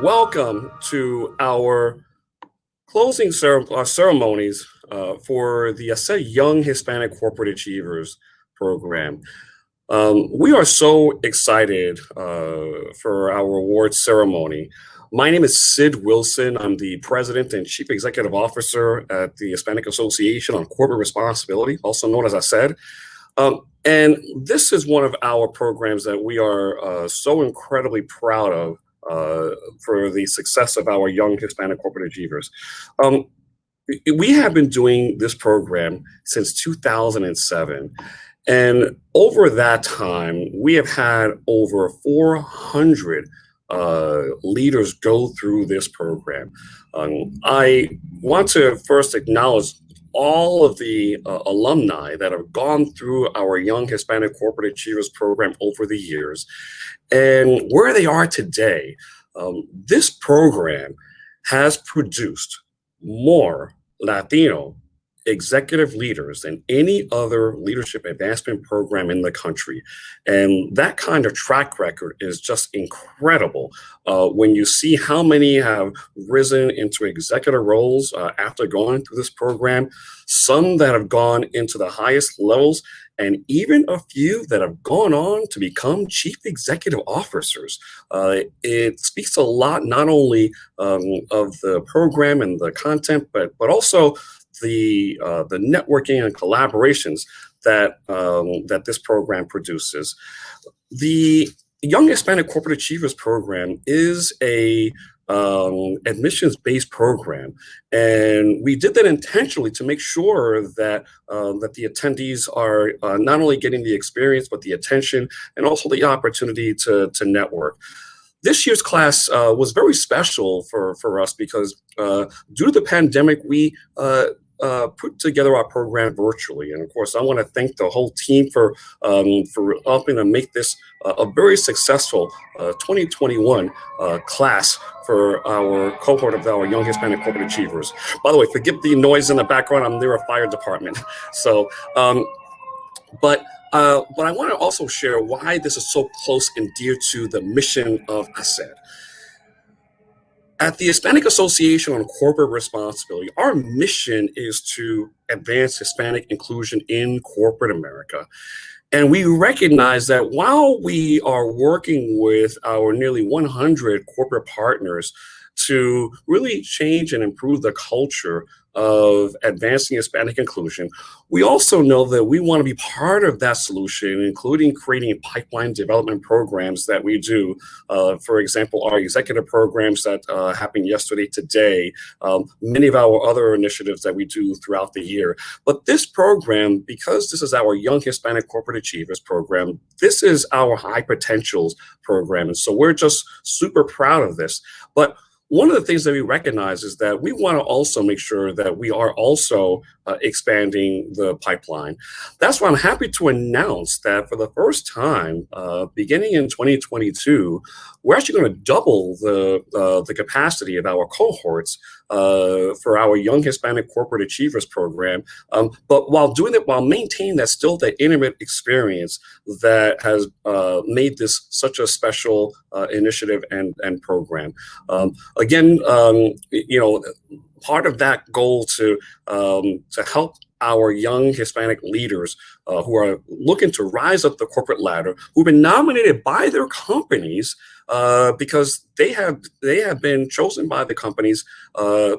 Welcome to our closing ceremonies for the Young Hispanic Corporate Achievers program. We are so excited for our awards ceremony. My name is Sid Wilson. I'm the President and Chief Executive Officer at the Hispanic Association on Corporate Responsibility, also known as HACR. And this is one of our programs that we are so incredibly proud of for the success of our young Hispanic corporate achievers. We have been doing this program since 2007. And over that time, we have had over 400 leaders go through this program. I want to first acknowledge all of the alumni that have gone through our Young Hispanic Corporate Achievers program over the years and where they are today. This program has produced more Latino executive leaders than any other leadership advancement program in the country. And that kind of track record is just incredible when you see how many have risen into executive roles after going through this program, some that have gone into the highest levels, and even a few that have gone on to become chief executive officers. It speaks a lot not only of the program and the content, but also the networking and collaborations that that this program produces. The Young Hispanic Corporate Achievers program is a admissions-based program, and we did that intentionally to make sure that that the attendees are not only getting the experience but the attention and also the opportunity to network. This year's class was very special for us because due to the pandemic, we put together our program virtually. And of course, I want to thank the whole team for helping to make this a very successful 2021 class for our cohort of our Young Hispanic Corporate Achievers. By the way, forgive the noise in the background. I'm near a fire department. So, but I want to also share why this is so close and dear to the mission of HACR. At the Hispanic Association on Corporate Responsibility, our mission is to advance Hispanic inclusion in corporate America. And we recognize that while we are working with our nearly 100 corporate partners to really change and improve the culture of advancing Hispanic inclusion, we also know that we want to be part of that solution, including creating pipeline development programs that we do. For example, our executive programs that happened yesterday, today, many of our other initiatives that we do throughout the year. But this program, because this is our Young Hispanic Corporate Achievers program, this is our High Potentials program. And so we're just super proud of this. But one of the things that we recognize is that we want to also make sure that we are also expanding the pipeline. That's why I'm happy to announce that for the first time, beginning in 2022, we're actually going to double the capacity of our cohorts for our Young Hispanic Corporate Achievers program. But while doing it, while maintaining that still the intimate experience that has made this such a special initiative and program. Again, you know, part of that goal to help our young Hispanic leaders who are looking to rise up the corporate ladder, who've been nominated by their companies because they have been chosen by the companies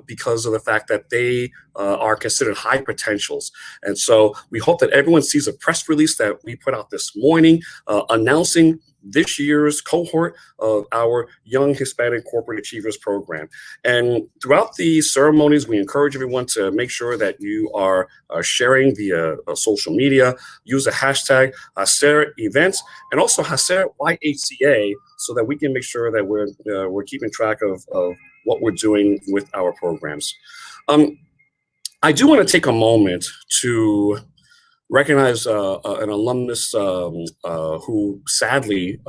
because of the fact that they are considered high potentials. And so we hope that everyone sees a press release that we put out this morning announcing this year's cohort of our Young Hispanic Corporate Achievers program. And throughout the ceremonies, we encourage everyone to make sure that you are sharing via social media, use the hashtag HACR events, and also HACR YHCA, so that we can make sure that we're keeping track of what we're doing with our programs. I do want to take a moment to recognize an alumnus who sadly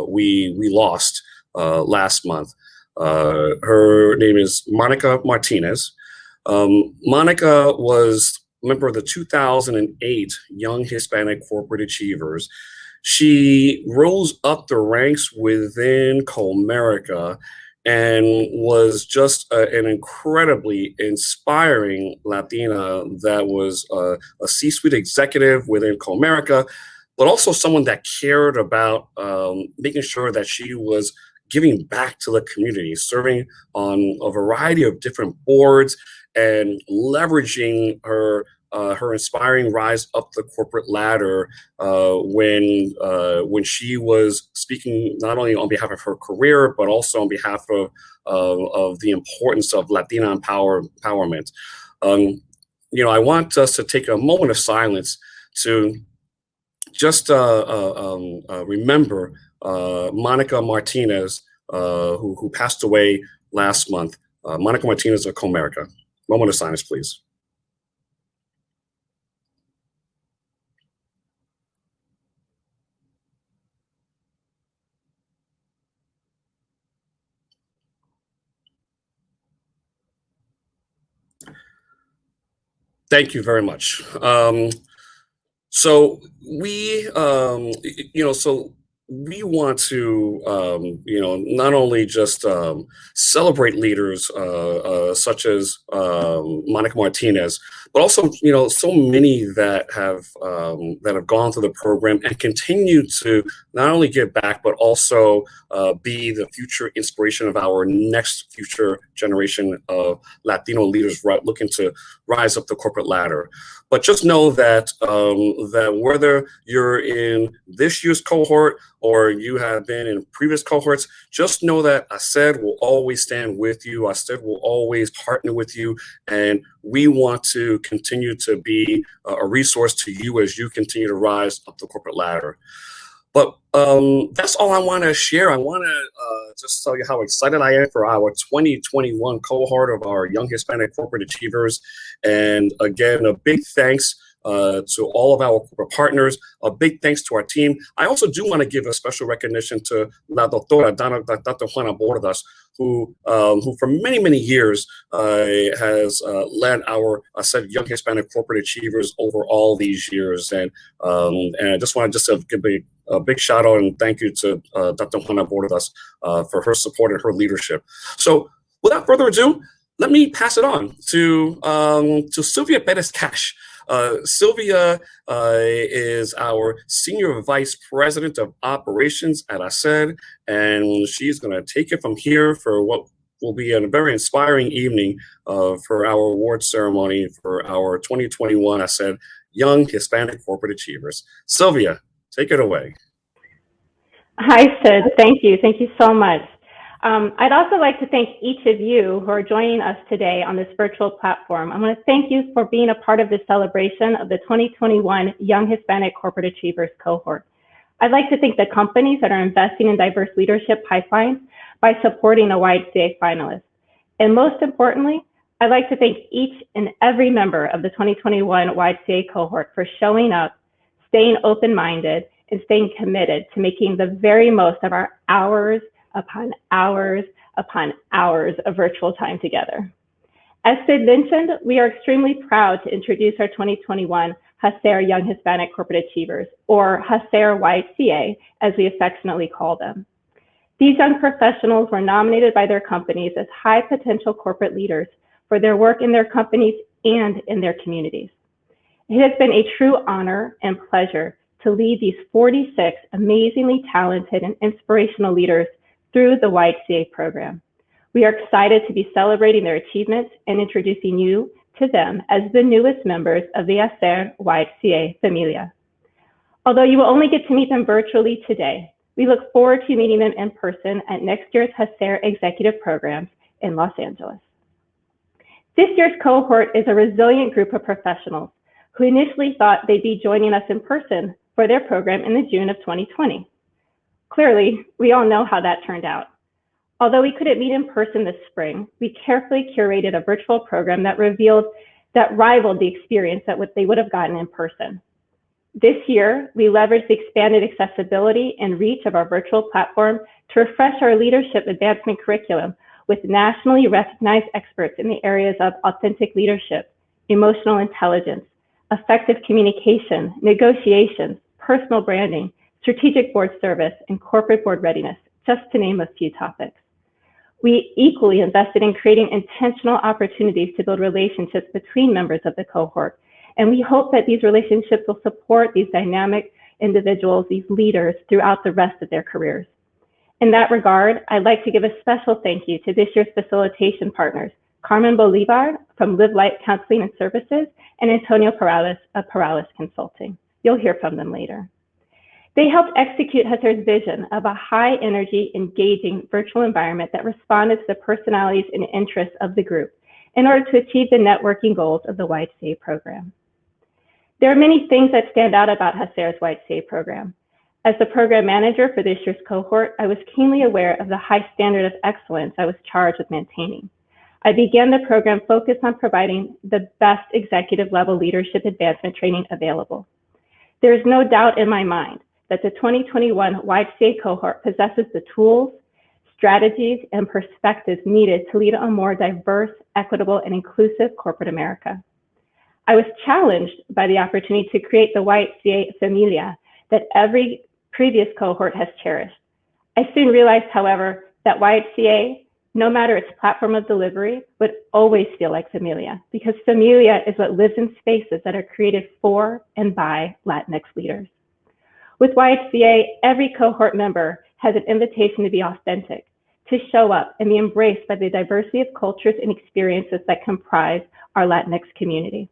we lost last month. Her name is Monica Martinez. Monica was a member of the 2008 Young Hispanic Corporate Achievers. She rose up the ranks within Comerica and was just an incredibly inspiring Latina that was a C-suite executive within Comerica, but also someone that cared about making sure that she was giving back to the community, serving on a variety of different boards and leveraging her inspiring rise up the corporate ladder when she was speaking not only on behalf of her career but also on behalf of the importance of Latina empowerment. I want us to take a moment of silence to just remember Monica Martinez, who passed away last month. Monica Martinez of Comerica. Moment of silence, please. Thank you very much. So we, so we want to, not only just celebrate leaders such as Monica Martinez, but also, so many that have gone through the program and continue to not only give back, but also be the future inspiration of our next future generation of Latino leaders looking to rise up the corporate ladder. But just know that that whether you're in this year's cohort or you have been in previous cohorts, just know that ACED will always stand with you. ACED will always partner with you, and we want to continue to be a resource to you as you continue to rise up the corporate ladder. But that's all I want to share. I want to just tell you how excited I am for our 2021 cohort of our Young Hispanic Corporate Achievers. And again, a big thanks to all of our corporate partners. A big thanks to our team. I also do want to give a special recognition to La Doctora, Dr. Juana Bordas, who for many, many years has led our Young Hispanic Corporate Achievers over all these years. And I just want to give a big shout out and thank you to Dr. Juana Bordas for her support and her leadership. So without further ado, let me pass it on to Sylvia Perez-Cash. Sylvia is our Senior Vice President of Operations at ACED, and she's going to take it from here for what will be a very inspiring evening for our award ceremony for our 2021 ACED Young Hispanic Corporate Achievers. Sylvia, take it away. Hi, Sid. Thank you. Thank you so much. I'd also like to thank each of you who are joining us today on this virtual platform. I want to thank you for being a part of this celebration of the 2021 Young Hispanic Corporate Achievers cohort. I'd like to thank the companies that are investing in diverse leadership pipelines by supporting a YHCA finalist. And most importantly, I'd like to thank each and every member of the 2021 YHCA cohort for showing up, staying open-minded, and staying committed to making the very most of our hours upon hours upon hours of virtual time together. As Sid mentioned, we are extremely proud to introduce our 2021 HACR Young Hispanic Corporate Achievers, or HACR YHCA, as we affectionately call them. These young professionals were nominated by their companies as high potential corporate leaders for their work in their companies and in their communities. It has been a true honor and pleasure to lead these 46 amazingly talented and inspirational leaders through the YHCA program. We are excited to be celebrating their achievements and introducing you to them as the newest members of the HACR YHCA familia. Although you will only get to meet them virtually today, we look forward to meeting them in person at next year's HACR Executive Programs in Los Angeles. This year's cohort is a resilient group of professionals who initially thought they'd be joining us in person for their program in the June of 2020. Clearly, we all know how that turned out. Although we couldn't meet in person this spring, we carefully curated a virtual program that rivaled the experience that they would have gotten in person. This year, we leveraged the expanded accessibility and reach of our virtual platform to refresh our leadership advancement curriculum with nationally recognized experts in the areas of authentic leadership, emotional intelligence, effective communication, negotiations, personal branding, strategic board service, and corporate board readiness, just to name a few topics. We equally invested in creating intentional opportunities to build relationships between members of the cohort. And we hope that these relationships will support these dynamic individuals, these leaders, throughout the rest of their careers. In that regard, I'd like to give a special thank you to this year's facilitation partners, Carmen Bolivar from Live Light Counseling and Services, and Antonio Perales of Perales Consulting. You'll hear from them later. They helped execute HACR's vision of a high-energy, engaging virtual environment that responded to the personalities and interests of the group in order to achieve the networking goals of the YHCA program. There are many things that stand out about HACR's YHCA program. As the program manager for this year's cohort, I was keenly aware of the high standard of excellence I was charged with maintaining. I began the program focused on providing the best executive level leadership advancement training available. There is no doubt in my mind that the 2021 YHCA cohort possesses the tools, strategies, and perspectives needed to lead a more diverse, equitable, and inclusive corporate America. I was challenged by the opportunity to create the YHCA Familia that every previous cohort has cherished. I soon realized, however, that YHCA, no matter its platform of delivery, would always feel like Familia, because Familia is what lives in spaces that are created for and by Latinx leaders. With YHCA, every cohort member has an invitation to be authentic, to show up and be embraced by the diversity of cultures and experiences that comprise our Latinx community.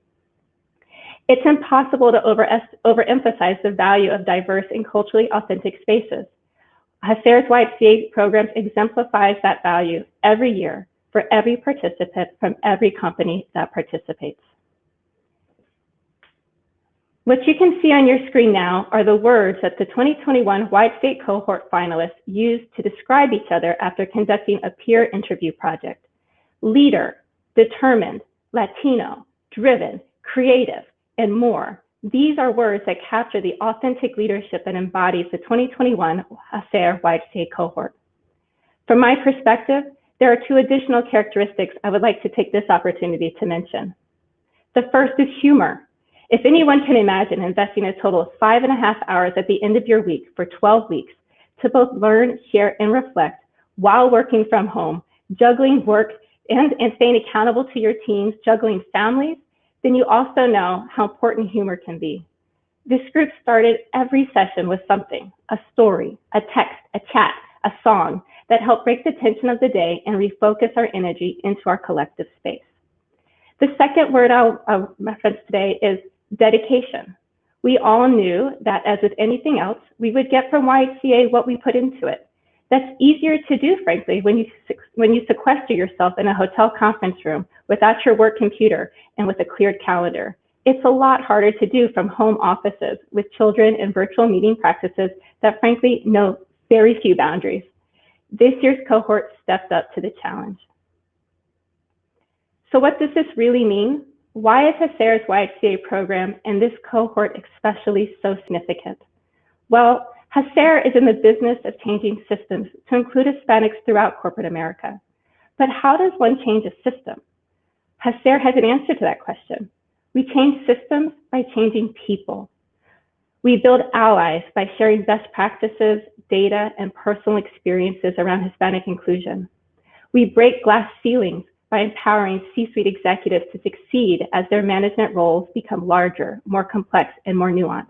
It's impossible to overemphasize the value of diverse and culturally authentic spaces. HACR's YHCA programs exemplifies that value every year for every participant from every company that participates. What you can see on your screen now are the words that the 2021 YHCA cohort finalists used to describe each other after conducting a peer interview project. Leader, determined, Latino, driven, creative, and more. These are words that capture the authentic leadership that embodies the 2021 HACR YHCA cohort. From my perspective, there are two additional characteristics I would like to take this opportunity to mention. The first is humor. If anyone can imagine investing a total of 5.5 hours at the end of your week for 12 weeks to both learn, share, and reflect while working from home, juggling work and staying accountable to your teams, juggling families, then you also know how important humor can be. This group started every session with something, a story, a text, a chat, a song that helped break the tension of the day and refocus our energy into our collective space. The second word I'll reference today is dedication. We all knew that, as with anything else, we would get from YHCA what we put into it. That's easier to do, frankly, when you sequester yourself in a hotel conference room without your work computer and with a cleared calendar. It's a lot harder to do from home offices with children and virtual meeting practices that, frankly, know very few boundaries. This year's cohort stepped up to the challenge. So what does this really mean? Why is HACR's YHCA program and this cohort especially so significant? Well, HACR is in the business of changing systems to include Hispanics throughout corporate America. But how does one change a system? HACR has an answer to that question. We change systems by changing people. We build allies by sharing best practices, data, and personal experiences around Hispanic inclusion. We break glass ceilings by empowering C-suite executives to succeed as their management roles become larger, more complex, and more nuanced.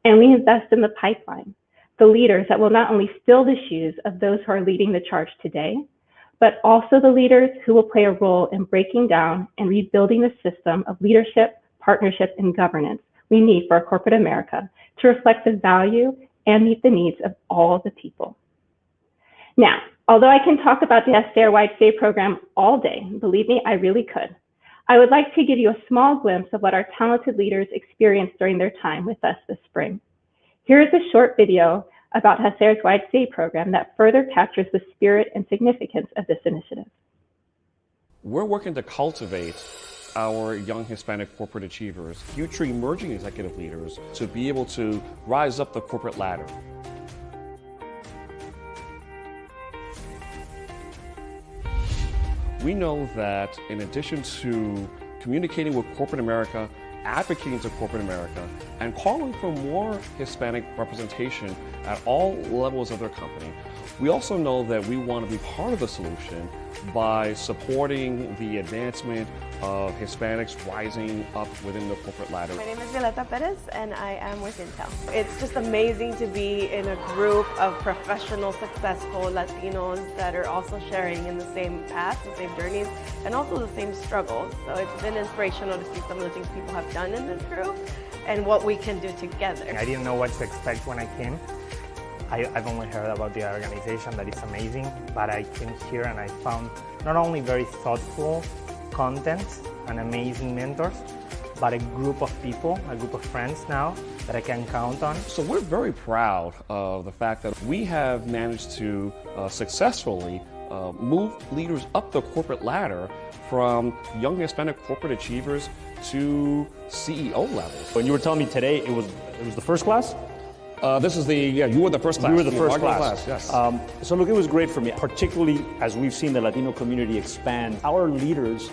And we invest in the pipeline, the leaders that will not only fill the shoes of those who are leading the charge today, but also the leaders who will play a role in breaking down and rebuilding the system of leadership, partnership, and governance we need for our corporate America to reflect the value and meet the needs of all the people. Now, although I can talk about the HACR YHCA program all day, believe me, I really could, I would like to give you a small glimpse of what our talented leaders experienced during their time with us this spring. Here is a short video about HACR's YHCA program that further captures the spirit and significance of this initiative. We're working to cultivate our young Hispanic corporate achievers, future emerging executive leaders, to be able to rise up the corporate ladder. We know that in addition to communicating with corporate America advocating to corporate America and calling for more Hispanic representation at all levels of their company. We also know that we want to be part of the solution by supporting the advancement of Hispanics rising up within the corporate ladder. My name is Violeta Perez and I am with Intel. It's just amazing to be in a group of professional, successful Latinos that are also sharing in the same path, the same journeys, and also the same struggles. So it's been inspirational to see some of the things people have done in this group and what we can do together. I didn't know what to expect when I came. I've only heard about the organization, that it's amazing, but I came here and I found not only very thoughtful content and amazing mentors, but a group of people, a group of friends now that I can count on. So we're very proud of the fact that we have managed to successfully move leaders up the corporate ladder from young Hispanic corporate achievers to CEO levels. When you were telling me today it was the first class? This is you were the first class. You were the first class. Yes. So look, it was great for me, particularly as we've seen the Latino community expand. Our leaders,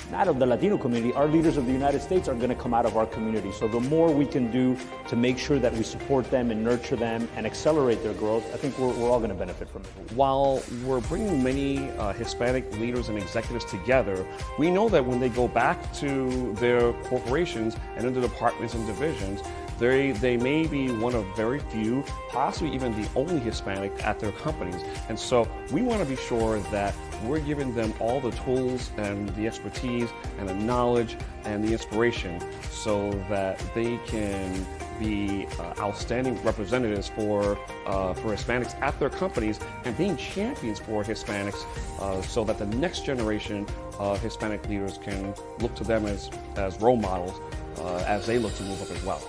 not of the Latino community, our leaders of the United States are going to come out of our community. So the more we can do to make sure that we support them and nurture them and accelerate their growth, I think we're all going to benefit from it. While we're bringing many Hispanic leaders and executives together, we know that when they go back to their corporations and into departments and divisions, they may be one of very few, possibly even the only Hispanic at their companies. And so we want to be sure that we're giving them all the tools and the expertise and the knowledge and the inspiration so that they can be outstanding representatives for Hispanics at their companies and being champions for Hispanics so that the next generation of Hispanic leaders can look to them as role models as they look to move up as well.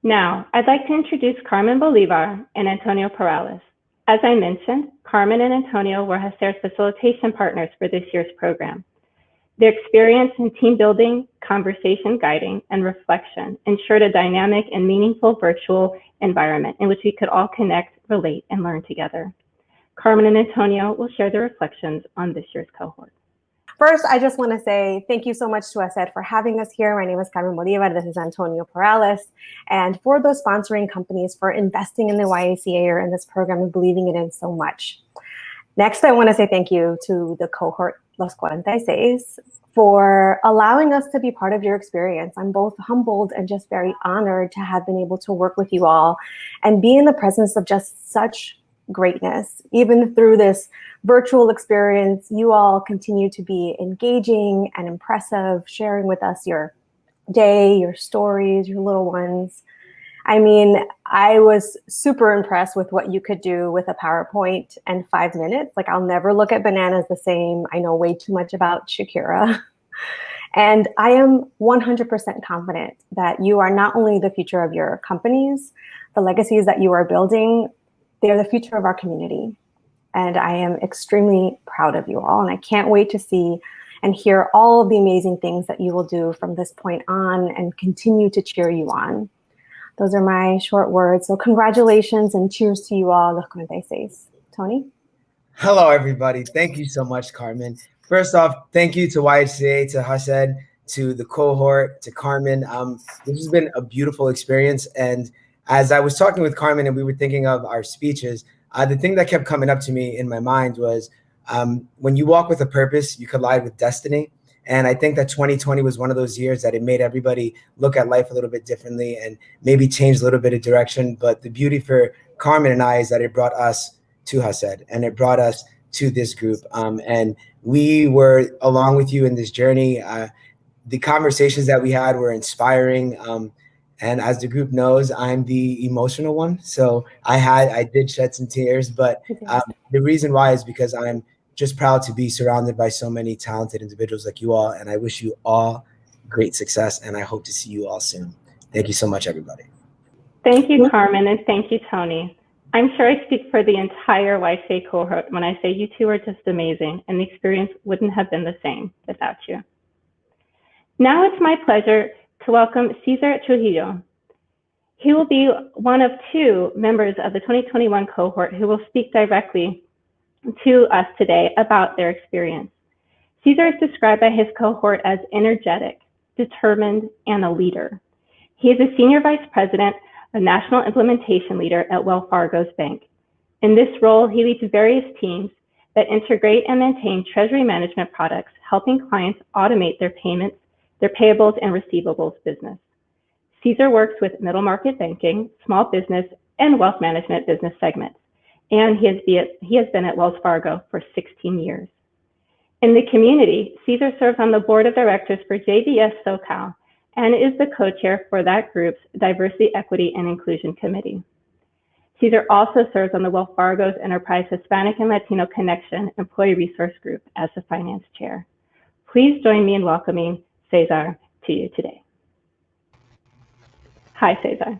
Now, I'd like to introduce Carmen Bolivar and Antonio Perales. As I mentioned, Carmen and Antonio were HACR's facilitation partners for this year's program. Their experience in team building, conversation guiding, and reflection ensured a dynamic and meaningful virtual environment in which we could all connect, relate, and learn together. Carmen and Antonio will share their reflections on this year's cohort. First, I just want to say thank you so much to HACR for having us here. My name is Carmen Bolivar. This is Antonio Perales. And for those sponsoring companies for investing in the YHCA or in this program and believing it in so much. Next, I want to say thank you to the cohort Los 46 for allowing us to be part of your experience. I'm both humbled and just very honored to have been able to work with you all and be in the presence of just such greatness. Even through this virtual experience, you all continue to be engaging and impressive, sharing with us your day, your stories, your little ones. I mean, I was super impressed with what you could do with a PowerPoint and 5 minutes. Like, I'll never look at bananas the same. I know way too much about Shakira. And I am 100% confident that you are not only the future of your companies, the legacies that you are building, they're the future of our community. And I am extremely proud of you all. And I can't wait to see and hear all of the amazing things that you will do from this point on and continue to cheer you on. Those are my short words. So congratulations and cheers to you all, Los 46. Tony? Hello, everybody. Thank you so much, Carmen. First off, thank you to YHCA, to HACR, to the cohort, to Carmen. This has been a beautiful experience. And as I was talking with Carmen and we were thinking of our speeches, the thing that kept coming up to me in my mind was when you walk with a purpose, you collide with destiny. And I think that 2020 was one of those years that it made everybody look at life a little bit differently and maybe change a little bit of direction. But the beauty for Carmen and I is that it brought us to HACR and it brought us to this group. And we were along with you in this journey. The conversations that we had were inspiring. And as the group knows, I'm the emotional one. So I did shed some tears, but the reason why is because I'm just proud to be surrounded by so many talented individuals like you all. And I wish you all great success. And I hope to see you all soon. Thank you so much, everybody. Thank you, Carmen, and thank you, Tony. I'm sure I speak for the entire YHCA cohort when I say you two are just amazing, and the experience wouldn't have been the same without you. Now it's my pleasure to welcome Cesar Trujillo. He will be one of 2 members of the 2021 cohort who will speak directly to us today about their experience. Cesar is described by his cohort as energetic, determined, and a leader. He is a Senior Vice President, a National Implementation Leader at Wells Fargo's bank. In this role, he leads various teams that integrate and maintain treasury management products, helping clients automate their payments, their payables and receivables business. Cesar works with middle market banking, small business, and wealth management business segments, and he has been at Wells Fargo for 16 years. In the community, Cesar serves on the board of directors for JBS SoCal and is the co-chair for that group's Diversity, Equity, and Inclusion Committee. Cesar also serves on the Wells Fargo's Enterprise Hispanic and Latino Connection Employee Resource Group as the finance chair. Please join me in welcoming Cesar to you today. Hi, Cesar.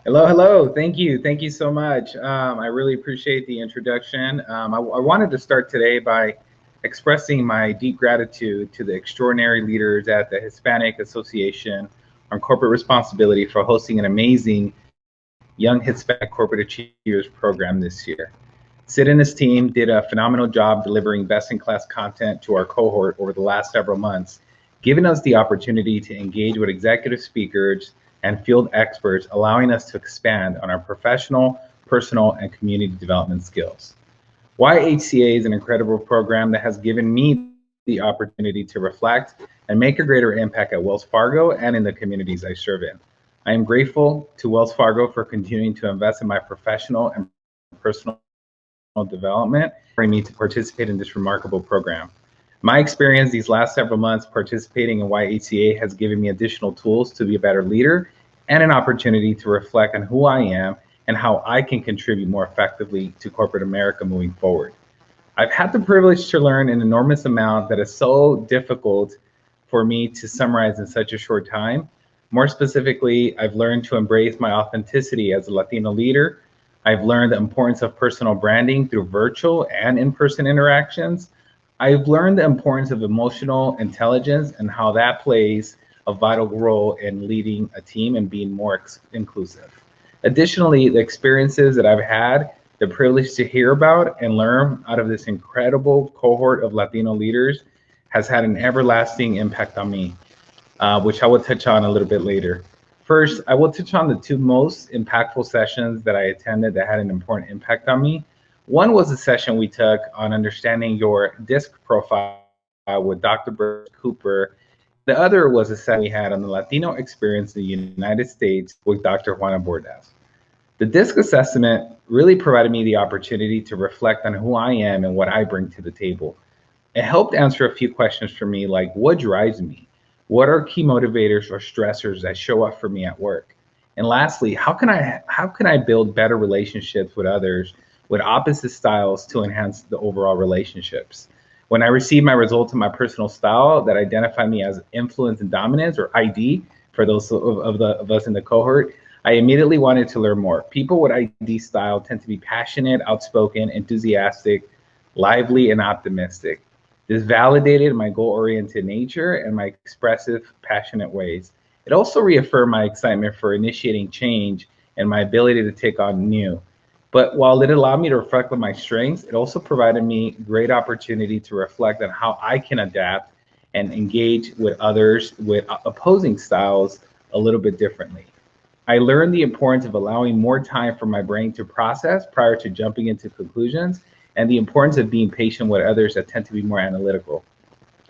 Hello, hello. Thank you. Thank you so much. I really appreciate the introduction. I wanted to start today by expressing my deep gratitude to the extraordinary leaders at the Hispanic Association on Corporate Responsibility for hosting an amazing Young Hispanic Corporate Achievers program this year. Sid and his team did a phenomenal job delivering best-in-class content to our cohort over the last several months, giving us the opportunity to engage with executive speakers and field experts, allowing us to expand on our professional, personal, and community development skills. YHCA is an incredible program that has given me the opportunity to reflect and make a greater impact at Wells Fargo and in the communities I serve in. I am grateful to Wells Fargo for continuing to invest in my professional and personal development, for me to participate in this remarkable program. My experience these last several months participating in YHCA has given me additional tools to be a better leader and an opportunity to reflect on who I am and how I can contribute more effectively to corporate America moving forward. I've had the privilege to learn an enormous amount that is so difficult for me to summarize in such a short time. More specifically, I've learned to embrace my authenticity as a Latino leader. I've learned the importance of personal branding through virtual and in-person interactions. I've learned the importance of emotional intelligence and how that plays a vital role in leading a team and being more inclusive. Additionally, the experiences that I've had the privilege to hear about and learn out of this incredible cohort of Latino leaders has had an everlasting impact on me, which I will touch on a little bit later. First, I will touch on the two most impactful sessions that I attended that had an important impact on me. One was a session we took on understanding your DISC profile with Dr. Bruce Cooper. The other was a session we had on the Latino experience in the United States with Dr. Juana Bordas. The DISC assessment really provided me the opportunity to reflect on who I am and what I bring to the table. It helped answer a few questions for me, like what drives me? What are key motivators or stressors that show up for me at work? And lastly, how can I build better relationships with others with opposite styles to enhance the overall relationships? When I received my results in my personal style that identified me as influence and dominance, or ID, for those of us in the cohort, I immediately wanted to learn more. People with ID style tend to be passionate, outspoken, enthusiastic, lively, and optimistic. This validated my goal-oriented nature and my expressive, passionate ways. It also reaffirmed my excitement for initiating change and my ability to take on new. But while it allowed me to reflect on my strengths, it also provided me great opportunity to reflect on how I can adapt and engage with others with opposing styles a little bit differently. I learned the importance of allowing more time for my brain to process prior to jumping into conclusions, and the importance of being patient with others that tend to be more analytical.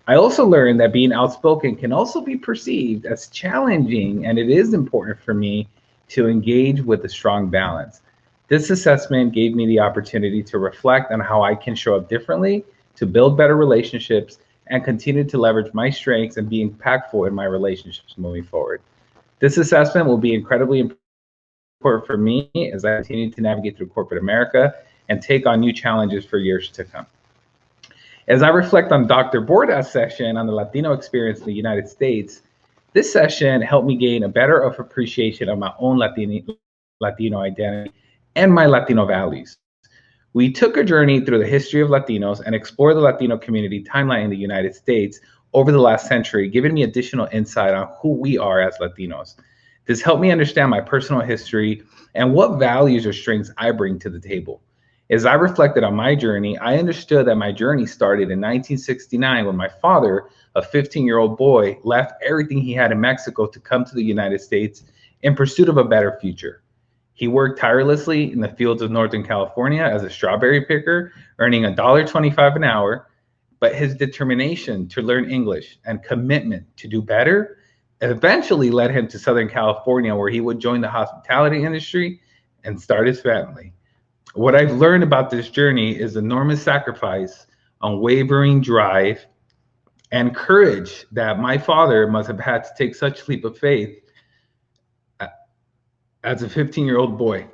I also learned that being outspoken can also be perceived as challenging, and it is important for me to engage with a strong balance. This assessment gave me the opportunity to reflect on how I can show up differently, to build better relationships, and continue to leverage my strengths and be impactful in my relationships moving forward. This assessment will be incredibly important for me as I continue to navigate through corporate America and take on new challenges for years to come. As I reflect on Dr. Bordas' session on the Latino experience in the United States, this session helped me gain a better appreciation of my own Latino identity and my Latino values. We took a journey through the history of Latinos and explored the Latino community timeline in the United States over the last century, giving me additional insight on who we are as Latinos. This helped me understand my personal history and what values or strengths I bring to the table. As I reflected on my journey, I understood that my journey started in 1969 when my father, a 15-year-old boy, left everything he had in Mexico to come to the United States in pursuit of a better future. He worked tirelessly in the fields of Northern California as a strawberry picker, earning $1.25 an hour, but his determination to learn English and commitment to do better eventually led him to Southern California, where he would join the hospitality industry and start his family. What I've learned about this journey is enormous sacrifice, unwavering drive, and courage that my father must have had to take such leap of faith as a 15-year-old boy.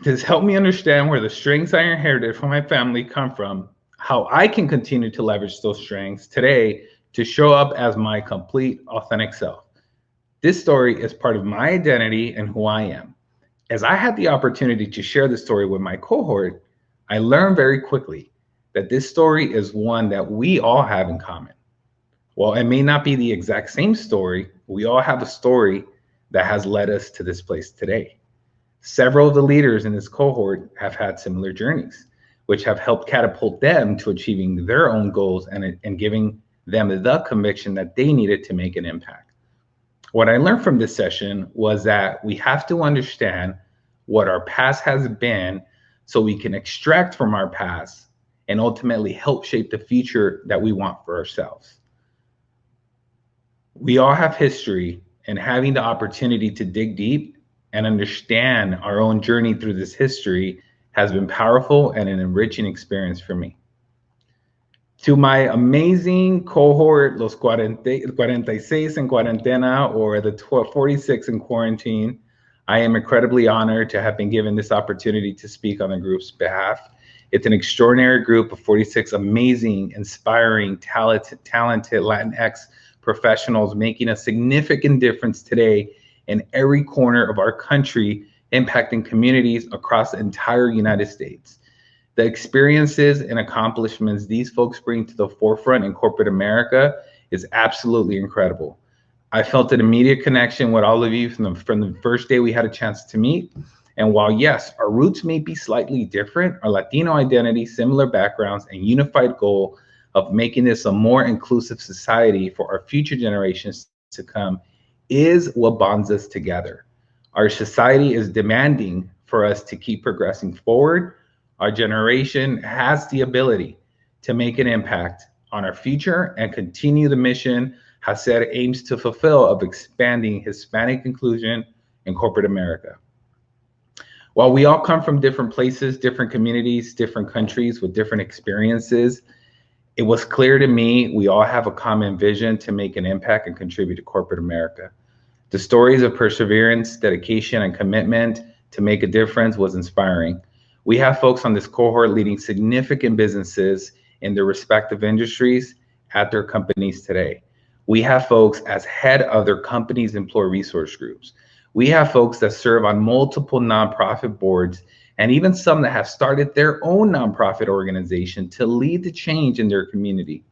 This helped me understand where the strengths I inherited from my family come from, how I can continue to leverage those strengths today to show up as my complete, authentic self. This story is part of my identity and who I am. As I had the opportunity to share this story with my cohort, I learned very quickly that this story is one that we all have in common. While it may not be the exact same story, we all have a story that has led us to this place today. Several of the leaders in this cohort have had similar journeys, which have helped catapult them to achieving their own goals and giving them the conviction that they needed to make an impact. What I learned from this session was that we have to understand what our past has been so we can extract from our past and ultimately help shape the future that we want for ourselves. We all have history, and having the opportunity to dig deep and understand our own journey through this history has been powerful and an enriching experience for me. To my amazing cohort, los 46 en cuarentena, or the 46 in quarantine, I am incredibly honored to have been given this opportunity to speak on the group's behalf. It's an extraordinary group of 46 amazing, inspiring, talented Latinx professionals making a significant difference today in every corner of our country, impacting communities across the entire United States. The experiences and accomplishments these folks bring to the forefront in corporate America is absolutely incredible. I felt an immediate connection with all of you from the first day we had a chance to meet. And while yes, our roots may be slightly different, our Latino identity, similar backgrounds, and unified goal of making this a more inclusive society for our future generations to come is what bonds us together. Our society is demanding for us to keep progressing forward. Our generation has the ability to make an impact on our future and continue the mission HACR aims to fulfill of expanding Hispanic inclusion in corporate America. While we all come from different places, different communities, different countries with different experiences, it was clear to me we all have a common vision to make an impact and contribute to corporate America. The stories of perseverance, dedication, and commitment to make a difference was inspiring. We have folks on this cohort leading significant businesses in their respective industries at their companies today. We have folks as head of their company's employee resource groups. We have folks that serve on multiple nonprofit boards, and even some that have started their own nonprofit organization to lead the change in their community.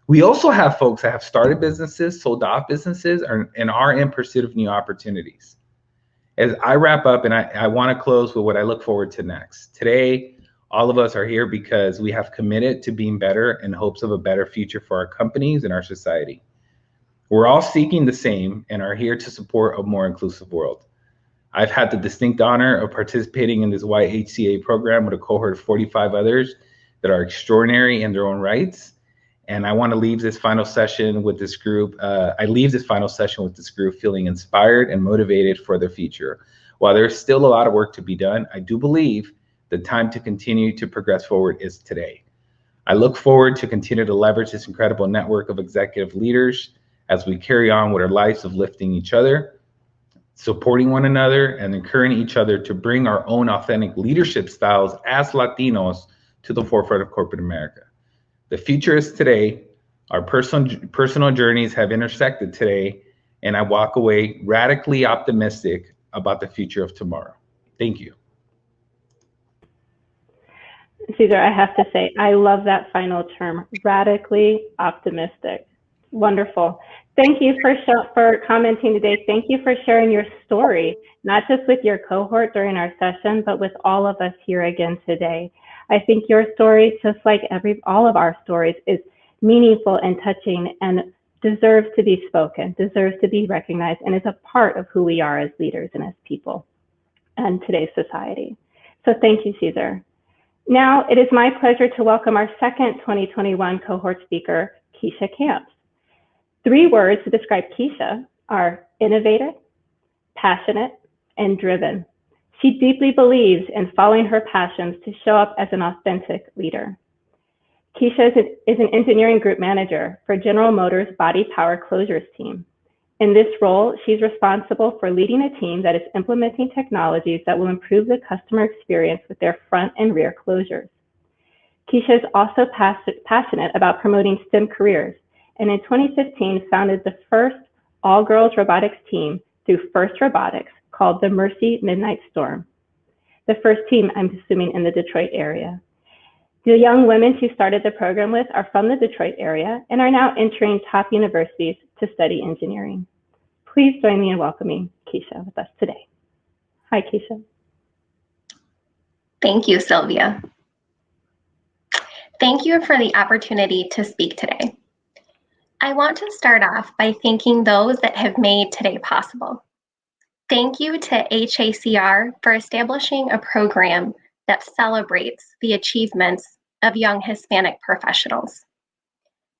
We also have folks that have started businesses, sold off businesses, and are in pursuit of new opportunities. As I wrap up, and I want to close with what I look forward to next. Today, all of us are here because we have committed to being better in hopes of a better future for our companies and our society. We're all seeking the same and are here to support a more inclusive world. I've had the distinct honor of participating in this YHCA program with a cohort of 45 others that are extraordinary in their own rights. And I want to leave this final session with this group. Feeling inspired and motivated for the future. While there's still a lot of work to be done, I do believe the time to continue to progress forward is today. I look forward to continue to leverage this incredible network of executive leaders as we carry on with our lives of lifting each other, supporting one another, and encouraging each other to bring our own authentic leadership styles as Latinos to the forefront of corporate America. The future is today. Our personal journeys have intersected today, and I walk away radically optimistic about the future of tomorrow. Thank you. Cesar, I have to say, I love that final term, radically optimistic. Wonderful. Thank you for commenting today. Thank you for sharing your story, not just with your cohort during our session, but with all of us here again today. I think your story, just like all of our stories, is meaningful and touching and deserves to be spoken, deserves to be recognized, and is a part of who we are as leaders and as people and today's society. So thank you, Cesar. Now it is my pleasure to welcome our second 2021 cohort speaker, Keisha Camps. 3 words to describe Keisha are innovative, passionate, and driven. She deeply believes in following her passions to show up as an authentic leader. Keisha is an engineering group manager for General Motors Body Power Closures team. In this role, she's responsible for leading a team that is implementing technologies that will improve the customer experience with their front and rear closures. Keisha is also passionate about promoting STEM careers, and in 2015 founded the first all-girls robotics team through First Robotics called the Mercy Midnight Storm. The first team, I'm assuming, in the Detroit area. The young women she started the program with are from the Detroit area and are now entering top universities to study engineering. Please join me in welcoming Keisha with us today. Hi, Keisha. Thank you, Sylvia. Thank you for the opportunity to speak today. I want to start off by thanking those that have made today possible. Thank you to HACR for establishing a program that celebrates the achievements of young Hispanic professionals.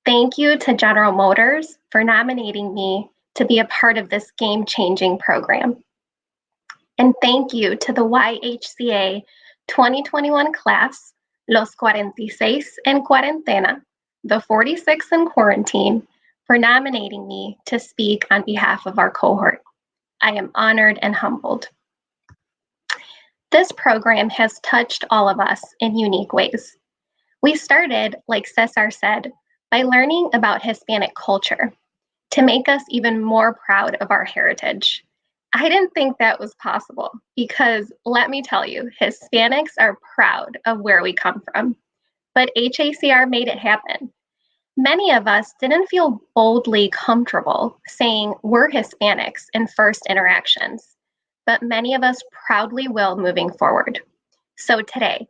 Thank you to General Motors for nominating me to be a part of this game-changing program. And thank you to the YHCA 2021 class, Los 46 en Cuarentena, the 46 in quarantine, for nominating me to speak on behalf of our cohort. I am honored and humbled. This program has touched all of us in unique ways. We started, like Cesar said, by learning about Hispanic culture to make us even more proud of our heritage. I didn't think that was possible because, let me tell you, Hispanics are proud of where we come from, but HACR made it happen. Many of us didn't feel boldly comfortable saying we're Hispanics in first interactions, but many of us proudly will moving forward. So today,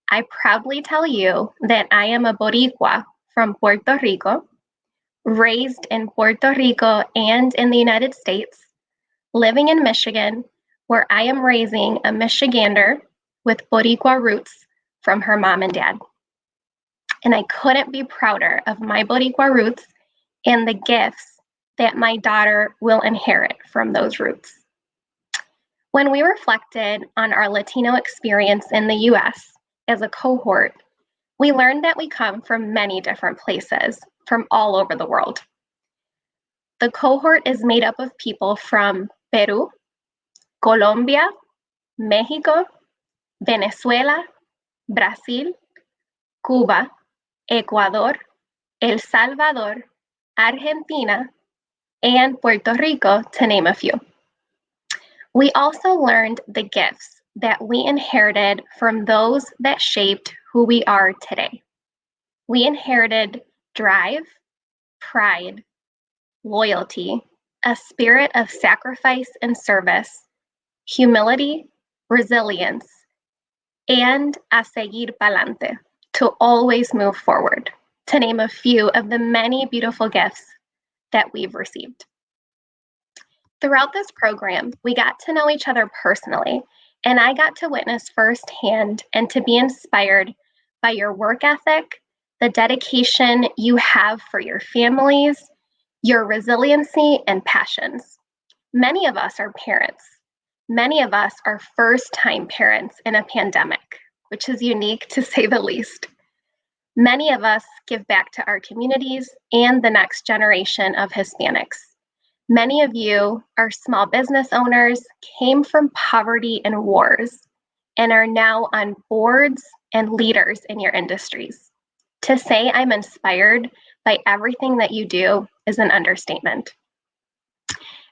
I proudly tell you that I am a Boricua from Puerto Rico, raised in Puerto Rico and in the United States, living in Michigan, where I am raising a Michigander with Boricua roots from her mom and dad. And I couldn't be prouder of my Boricua roots and the gifts that my daughter will inherit from those roots. When we reflected on our Latino experience in the US as a cohort, we learned that we come from many different places, from all over the world. The cohort is made up of people from Peru, Colombia, Mexico, Venezuela, Brazil, Cuba, Ecuador, El Salvador, Argentina, and Puerto Rico, to name a few. We also learned the gifts that we inherited from those that shaped who we are today. We inherited drive, pride, loyalty, a spirit of sacrifice and service, humility, resilience, and a seguir pa'lante, to always move forward, to name a few of the many beautiful gifts that we've received. Throughout this program, we got to know each other personally, and I got to witness firsthand and to be inspired by your work ethic, the dedication you have for your families, your resiliency and passions. Many of us are parents. Many of us are first-time parents in a pandemic, which is unique to say the least. Many of us give back to our communities and the next generation of Hispanics. Many of you are small business owners, came from poverty and wars, and are now on boards and leaders in your industries. To say I'm inspired by everything that you do is an understatement.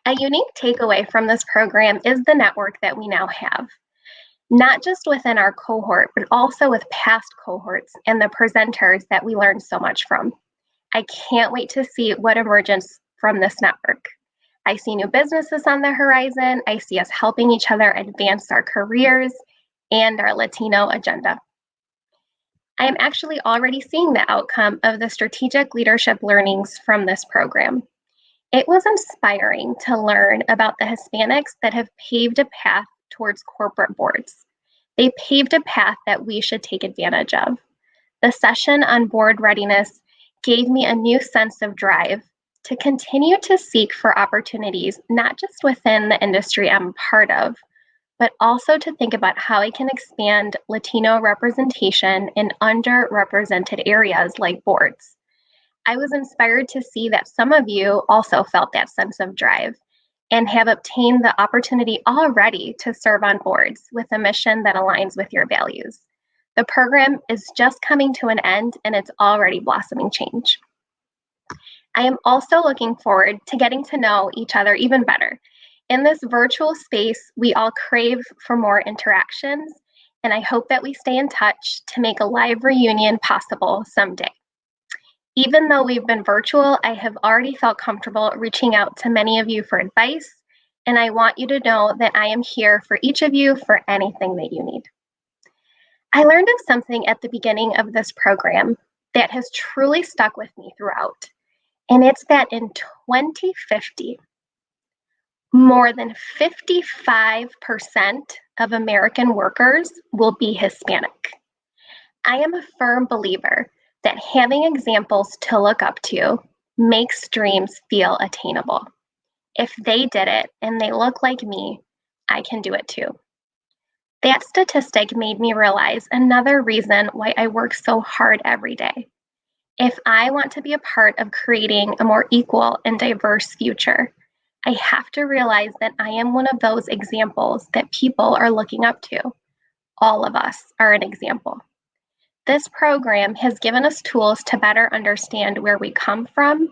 A unique takeaway from this program is the network that we now have, not just within our cohort, but also with past cohorts and the presenters that we learned so much from. I can't wait to see what emerges from this network. I see new businesses on the horizon. I see us helping each other advance our careers and our Latino agenda. I am actually already seeing the outcome of the strategic leadership learnings from this program. It was inspiring to learn about the Hispanics that have paved a path towards corporate boards. They paved a path that we should take advantage of. The session on board readiness gave me a new sense of drive to continue to seek for opportunities, not just within the industry I'm part of, but also to think about how I can expand Latino representation in underrepresented areas like boards. I was inspired to see that some of you also felt that sense of drive and have obtained the opportunity already to serve on boards with a mission that aligns with your values. The program is just coming to an end and it's already blossoming change. I am also looking forward to getting to know each other even better. In this virtual space, we all crave for more interactions, and I hope that we stay in touch to make a live reunion possible someday. Even though we've been virtual, I have already felt comfortable reaching out to many of you for advice, and I want you to know that I am here for each of you for anything that you need. I learned of something at the beginning of this program that has truly stuck with me throughout, and it's that in 2050, more than 55% of American workers will be Hispanic. I am a firm believer that having examples to look up to makes dreams feel attainable. If they did it and they look like me, I can do it too. That statistic made me realize another reason why I work so hard every day. If I want to be a part of creating a more equal and diverse future, I have to realize that I am one of those examples that people are looking up to. All of us are an example. This program has given us tools to better understand where we come from,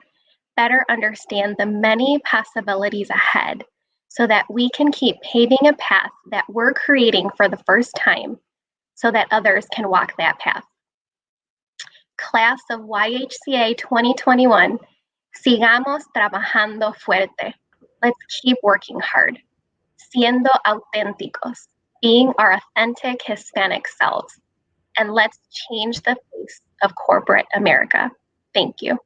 better understand the many possibilities ahead, so that we can keep paving a path that we're creating for the first time, so that others can walk that path. Class of YHCA 2021, sigamos trabajando fuerte. Let's keep working hard, siendo auténticos, being our authentic Hispanic selves, and let's change the face of corporate America. Thank you.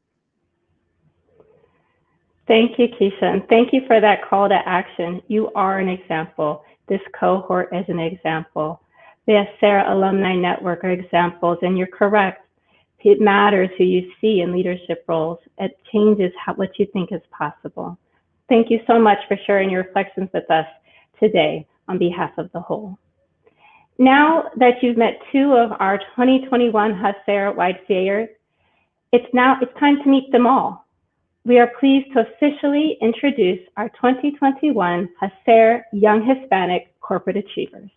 Thank you, Keisha, and thank you for that call to action. You are an example. This cohort is an example. The HACR Alumni Network are examples, and you're correct. It matters who you see in leadership roles. It changes what you think is possible. Thank you so much for sharing your reflections with us today on behalf of the whole. Now that you've met two of our 2021 HACR YHCAers, it's time to meet them all. We are pleased to officially introduce our 2021 HACR Young Hispanic Corporate Achievers.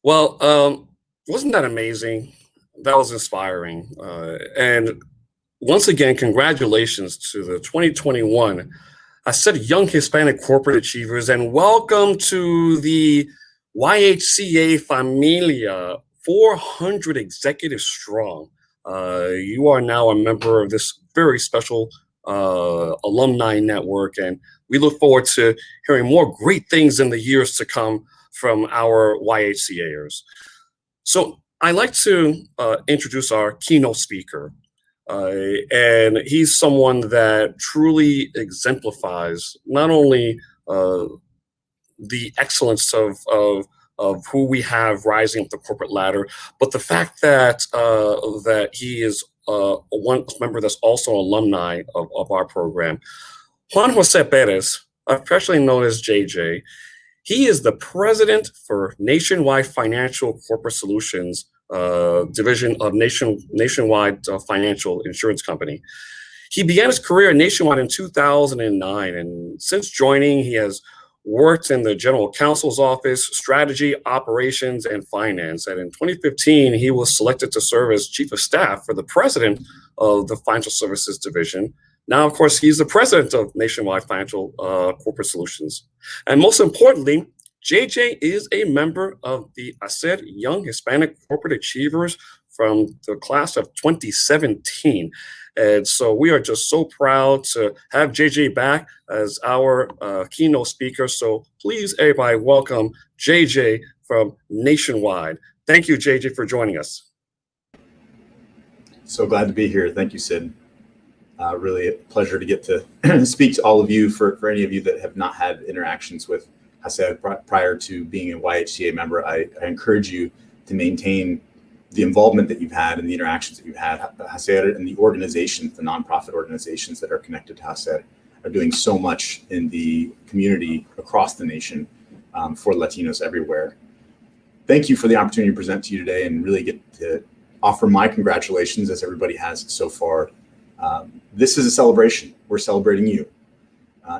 Well, wasn't that amazing? That was inspiring. And once again, congratulations to the 2021 I said Young Hispanic Corporate Achievers, and welcome to the YHCA Familia 400 Executive Strong. You are now a member of this very special alumni network, and we look forward to hearing more great things in the years to come from our YHCAers. So I'd like to introduce our keynote speaker. And he's someone that truly exemplifies not only the excellence of who we have rising up the corporate ladder, but the fact that that he is one member that's also alumni of our program. Juan Jose Perez, affectionately known as JJ, he is the president for Nationwide Financial Corporate Solutions division of Nationwide Financial Insurance Company. He began his career at Nationwide in 2009, and since joining, he has worked in the General Counsel's Office, Strategy, Operations, and Finance. And in 2015, he was selected to serve as Chief of Staff for the President of the Financial Services Division. Now, of course, he's the President of Nationwide Financial Corporate Solutions. And most importantly, JJ is a member of the HACR Young Hispanic Corporate Achievers from the class of 2017. And so we are just so proud to have JJ back as our keynote speaker. So please, everybody, welcome JJ from Nationwide. Thank you, JJ, for joining us. So glad to be here. Thank you, Sid. Really a pleasure to get to speak to all of you. For any of you that have not had interactions with HACR prior to being a YHCA member, I encourage you to maintain the involvement that you've had and the interactions that you've had. HACR and the organizations, the nonprofit organizations that are connected to HACR, are doing so much in the community across the nation for Latinos everywhere. Thank you for the opportunity to present to you today and really get to offer my congratulations, as everybody has so far. This is a celebration. We're celebrating you.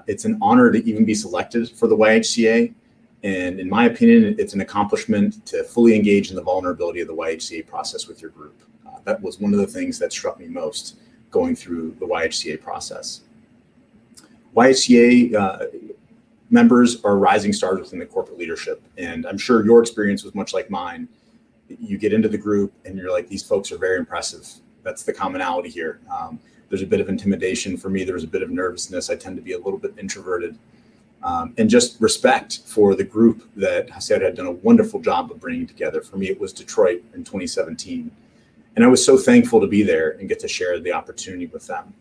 It's an honor to even be selected for the YHCA. And in my opinion, it's an accomplishment to fully engage in the vulnerability of the YHCA process with your group. That was one of the things that struck me most going through the YHCA process. YHCA members are rising stars within the corporate leadership. And I'm sure your experience was much like mine. You get into the group and you're like, these folks are very impressive. That's the commonality here. There's a bit of intimidation for me. There was a bit of nervousness. I tend to be a little bit introverted. And just respect for the group that HACR had done a wonderful job of bringing together. For me, it was Detroit in 2017. And I was so thankful to be there and get to share the opportunity with them.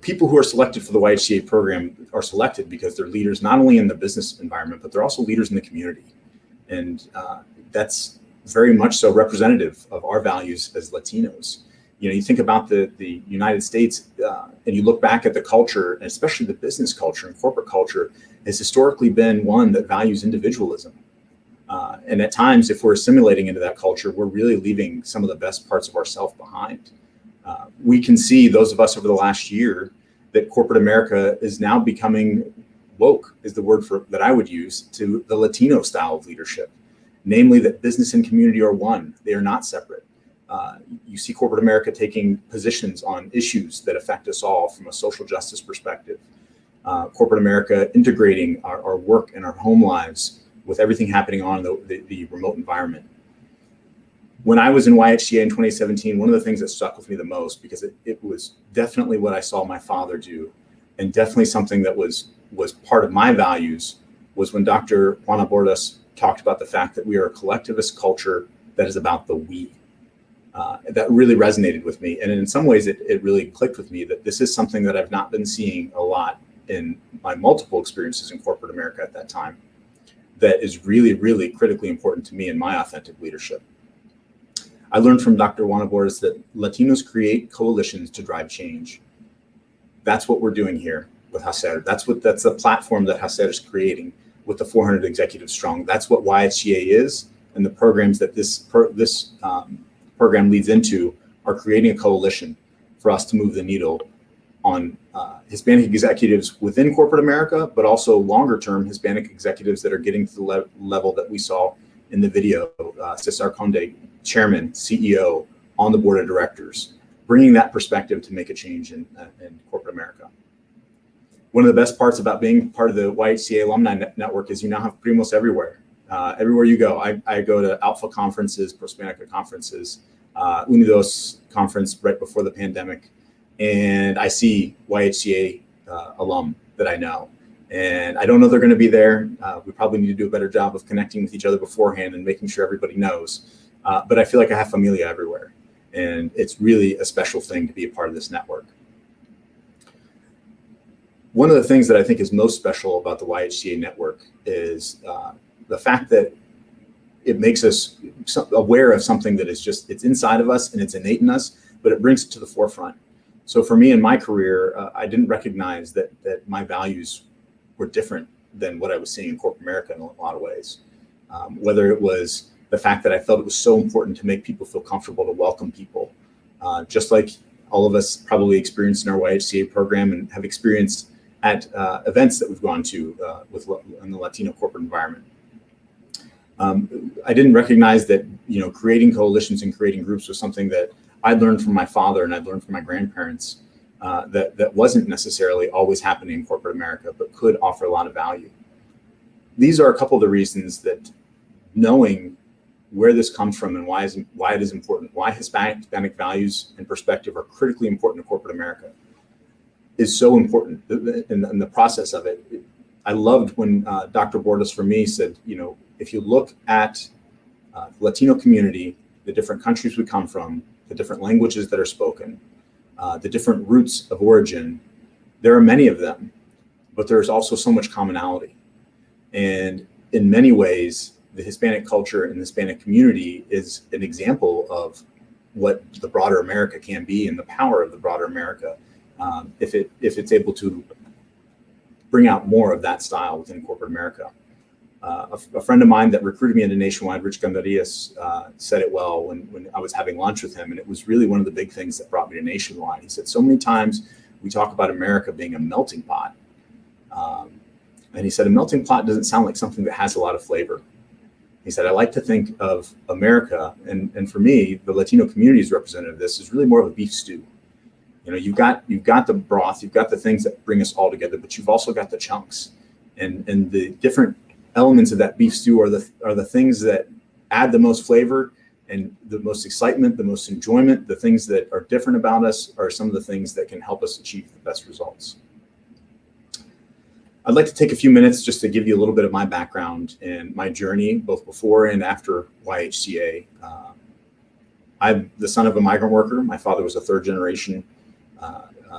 People who are selected for the YHCA program are selected because they're leaders not only in the business environment, but they're also leaders in the community. And that's very much so representative of our values as Latinos. You know, you think about the United States and you look back at the culture, and especially the business culture and corporate culture, has historically been one that values individualism. And at times, if we're assimilating into that culture, we're really leaving some of the best parts of ourselves behind. We can see, those of us over the last year, that corporate America is now becoming woke, is the word that I would use, to the Latino style of leadership. Namely, that business and community are one. They are not separate. You see corporate America taking positions on issues that affect us all from a social justice perspective. Corporate America integrating our work and our home lives with everything happening on the remote environment. When I was in YHCA in 2017, one of the things that stuck with me the most, because it was definitely what I saw my father do, and definitely something that was part of my values, was when Dr. Juana Bordas talked about the fact that we are a collectivist culture that is about the we. That really resonated with me. And in some ways, it really clicked with me that this is something that I've not been seeing a lot in my multiple experiences in corporate America at that time, that is really, really critically important to me in my authentic leadership. I learned from Dr. Juana Bordas that Latinos create coalitions to drive change. That's what we're doing here with HACR. That's the platform that HACR is creating with the 400 Executive Strong. That's what YHCA is, and the programs that this program leads into are creating a coalition for us to move the needle on Hispanic executives within corporate America, but also longer term Hispanic executives that are getting to the level that we saw in the video, Cesar Conde, chairman, CEO, on the board of directors, bringing that perspective to make a change in corporate America. One of the best parts about being part of the YHCA alumni network is you now have primos everywhere. Everywhere you go. I go to Alpha conferences, Prospanica conferences, Unidos conference right before the pandemic, and I see YHCA alum that I know. And I don't know they're going to be there. We probably need to do a better job of connecting with each other beforehand and making sure everybody knows. But I feel like I have familia everywhere. And it's really a special thing to be a part of this network. One of the things that I think is most special about the YHCA network is the fact that it makes us aware of something that is just, it's inside of us and it's innate in us, but it brings it to the forefront. So for me in my career, I didn't recognize that my values were different than what I was seeing in corporate America in a lot of ways. Whether it was the fact that I felt it was so important to make people feel comfortable to welcome people, just like all of us probably experienced in our YHCA program and have experienced at events that we've gone to in the Latino corporate environment. I didn't recognize that, creating coalitions and creating groups was something that I learned from my father and I'd learned from my grandparents that wasn't necessarily always happening in corporate America, but could offer a lot of value. These are a couple of the reasons that knowing where this comes from and why it is important, why Hispanic values and perspective are critically important to corporate America is so important in the process of it. I loved when Dr. Bordas for me said, if you look at the Latino community, the different countries we come from, the different languages that are spoken, the different roots of origin, there are many of them, but there's also so much commonality. And in many ways, the Hispanic culture and the Hispanic community is an example of what the broader America can be and the power of the broader America if it's able to bring out more of that style within corporate America. A friend of mine that recruited me into Nationwide, Rich Gandarias, said it well when I was having lunch with him, and it was really one of the big things that brought me to Nationwide. He said, so many times we talk about America being a melting pot. And he said, a melting pot doesn't sound like something that has a lot of flavor. He said, I like to think of America, and for me, the Latino community's representative of this is really more of a beef stew. You've got the broth, you've got the things that bring us all together, but you've also got the chunks. And the different elements of that beef stew are the things that add the most flavor and the most excitement, the most enjoyment. The things that are different about us are some of the things that can help us achieve the best results. I'd like to take a few minutes just to give you a little bit of my background and my journey, both before and after YHCA. I'm the son of a migrant worker. My father was a third generation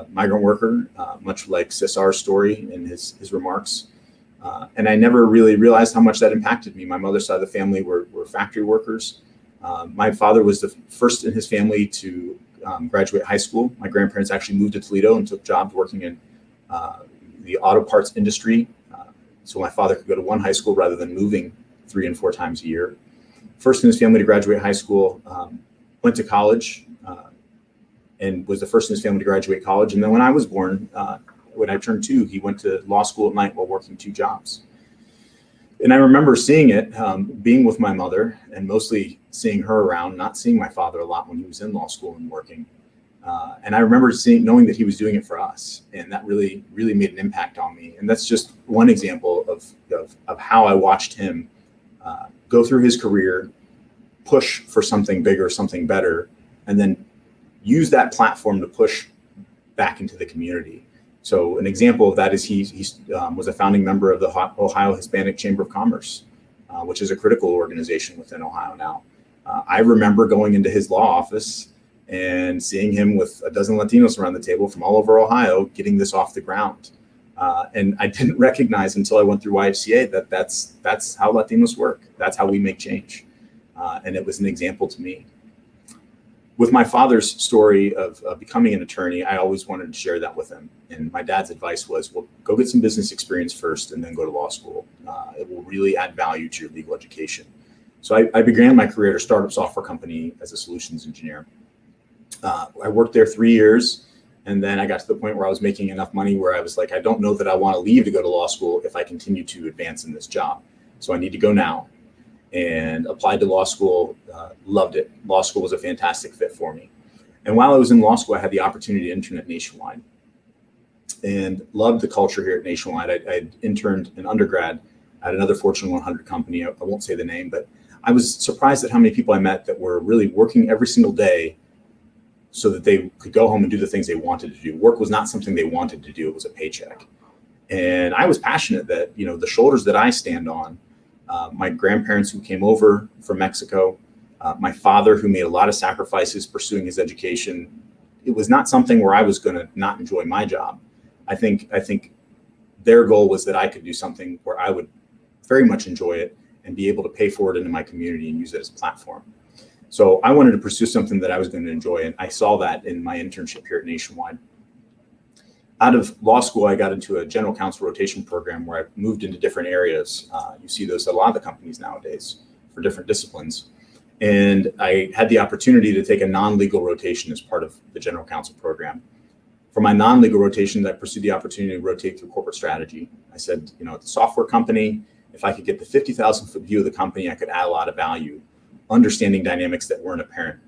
migrant worker, much like Cesar's story in his remarks. And I never really realized how much that impacted me. My mother's side of the family were factory workers. My father was the first in his family to graduate high school. My grandparents actually moved to Toledo and took jobs working in the auto parts industry. So my father could go to one high school rather than moving 3 and 4 times a year. First in his family to graduate high school, went to college and was the first in his family to graduate college. And then when I was born, when I turned 2, he went to law school at night while working 2 jobs. And I remember seeing it, being with my mother and mostly seeing her around, not seeing my father a lot when he was in law school and working. And I remember knowing that he was doing it for us. And that really, really made an impact on me. And that's just one example of how I watched him go through his career, push for something bigger, something better, and then use that platform to push back into the community. So an example of that is he was a founding member of the Ohio Hispanic Chamber of Commerce, which is a critical organization within Ohio now. I remember going into his law office and seeing him with a dozen Latinos around the table from all over Ohio, getting this off the ground. And I didn't recognize until I went through YHCA that that's how Latinos work. That's how we make change. And it was an example to me. With my father's story of becoming an attorney, I always wanted to share that with him. And my dad's advice was, well, go get some business experience first and then go to law school. It will really add value to your legal education. So I began my career at a startup software company as a solutions engineer. I worked there 3 years, and then I got to the point where I was making enough money where I was like, I don't know that I want to leave to go to law school if I continue to advance in this job. So I need to go now. and applied to law school, loved it. Law school was a fantastic fit for me. And while I was in law school, I had the opportunity to intern at Nationwide and loved the culture here at Nationwide. I interned an undergrad at another Fortune 100 company. I won't say the name, but I was surprised at how many people I met that were really working every single day so that they could go home and do the things they wanted to do. Work was not something they wanted to do. It was a paycheck. And I was passionate that, you know, the shoulders that I stand on, my grandparents who came over from Mexico, my father who made a lot of sacrifices pursuing his education, it was not something where I was going to not enjoy my job. I think their goal was that I could do something where I would very much enjoy it and be able to pay forward into my community and use it as a platform. So I wanted to pursue something that I was going to enjoy, and I saw that in my internship here at Nationwide. Out of law school, I got into a general counsel rotation program where I moved into different areas. You see those at a lot of the companies nowadays for different disciplines. And I had the opportunity to take a non-legal rotation as part of the general counsel program. For my non-legal rotations, I pursued the opportunity to rotate through corporate strategy. I said, you know, at the software company, if I could get the 50,000-foot view of the company, I could add a lot of value, understanding dynamics that weren't apparent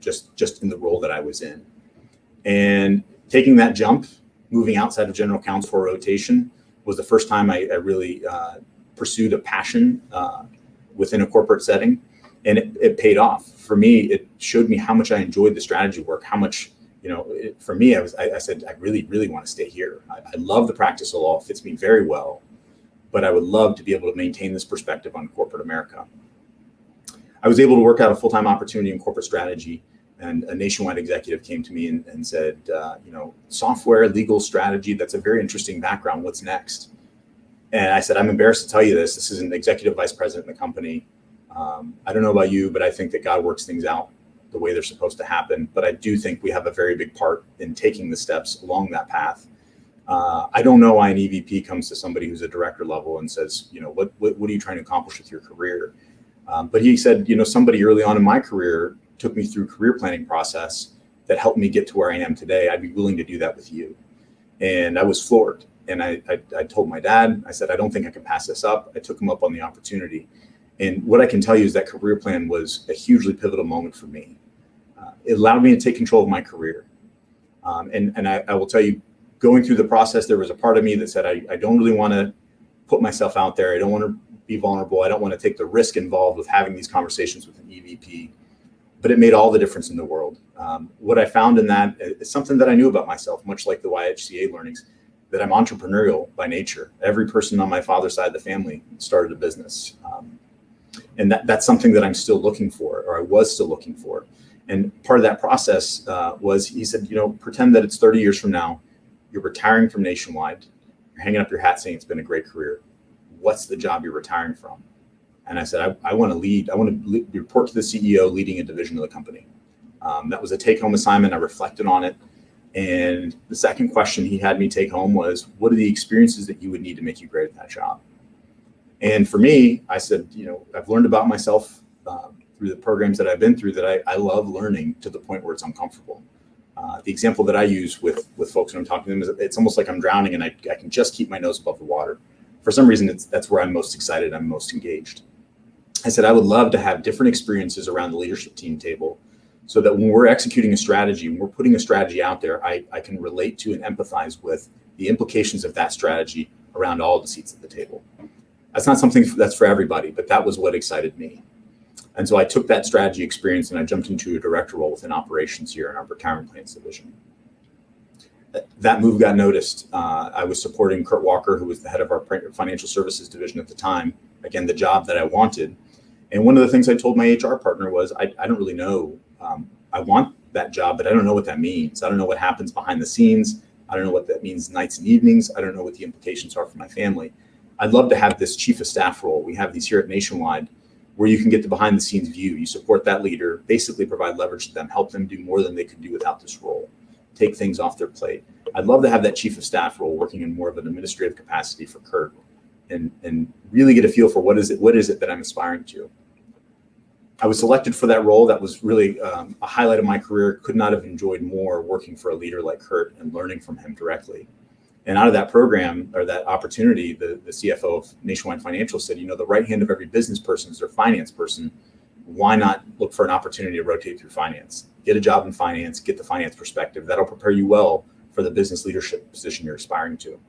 just in the role that I was in. And taking that jump, moving outside of general counsel for rotation, was the first time I really pursued a passion within a corporate setting. And it paid off. For me, it showed me how much I enjoyed the strategy work, how much, you know, for me, I said, I really, really want to stay here. I love the practice of law. It fits me very well, but I would love to be able to maintain this perspective on corporate America. I was able to work out a full-time opportunity in corporate strategy, and a Nationwide executive came to me and said, you know, software, legal strategy, that's a very interesting background. What's next? And I said, I'm embarrassed to tell you this. This is an executive vice president in the company. I don't know about you, but I think that God works things out the way they're supposed to happen. But I do think we have a very big part in taking the steps along that path. I don't know why an EVP comes to somebody who's a director level and says, you know, what are you trying to accomplish with your career? But he said, you know, somebody early on in my career took me through a career planning process that helped me get to where I am today. I'd be willing to do that with you. And I was floored. And I told my dad, I said, I don't think I can pass this up. I took him up on the opportunity. And what I can tell you is that career plan was a hugely pivotal moment for me. It allowed me to take control of my career. And I will tell you, going through the process, there was a part of me that said, I don't really want to put myself out there. I don't want to be vulnerable. I don't want to take the risk involved with having these conversations with an EVP. But it made all the difference in the world. What I found in that is something that I knew about myself, much like the YHCA learnings, that I'm entrepreneurial by nature. Every person on my father's side of the family started a business. And that's something that I'm still looking for, or I was still looking for. And part of that process was, he said, you know, pretend that it's 30 years from now, you're retiring from Nationwide, you're hanging up your hat saying it's been a great career. What's the job you're retiring from? And I said, I want to lead. I want to report to the CEO leading a division of the company. That was a take-home assignment. I reflected on it. And the second question he had me take home was, what are the experiences that you would need to make you great at that job? And for me, I said, you know, I've learned about myself through the programs that I've been through, that I love learning to the point where it's uncomfortable. The example that I use with folks when I'm talking to them is it's almost like I'm drowning and I can just keep my nose above the water. For some reason, that's where I'm most excited, I'm most engaged. I said, I would love to have different experiences around the leadership team table so that when we're executing a strategy, when we're putting a strategy out there, I can relate to and empathize with the implications of that strategy around all the seats at the table. That's not something that's for everybody, but that was what excited me. And so I took that strategy experience and I jumped into a director role within operations here in our retirement plans division. That move got noticed. I was supporting Kurt Walker, who was the head of our financial services division at the time. Again, the job that I wanted. And one of the things I told my HR partner was, I don't really know. I want that job, but I don't know what that means. I don't know what happens behind the scenes. I don't know what that means nights and evenings. I don't know what the implications are for my family. I'd love to have this chief of staff role. We have these here at Nationwide where you can get the behind the scenes view. You support that leader, basically provide leverage to them, help them do more than they could do without this role, take things off their plate. I'd love to have that chief of staff role working in more of an administrative capacity for Kurt and really get a feel for what is it that I'm aspiring to. I was selected for that role. That was really a highlight of my career. Could not have enjoyed more working for a leader like Kurt and learning from him directly. And out of that program or that opportunity, the CFO of Nationwide Financial said, you know, the right hand of every business person is their finance person. Why not look for an opportunity to rotate through finance? Get a job in finance, get the finance perspective. That'll prepare you well for the business leadership position you're aspiring to.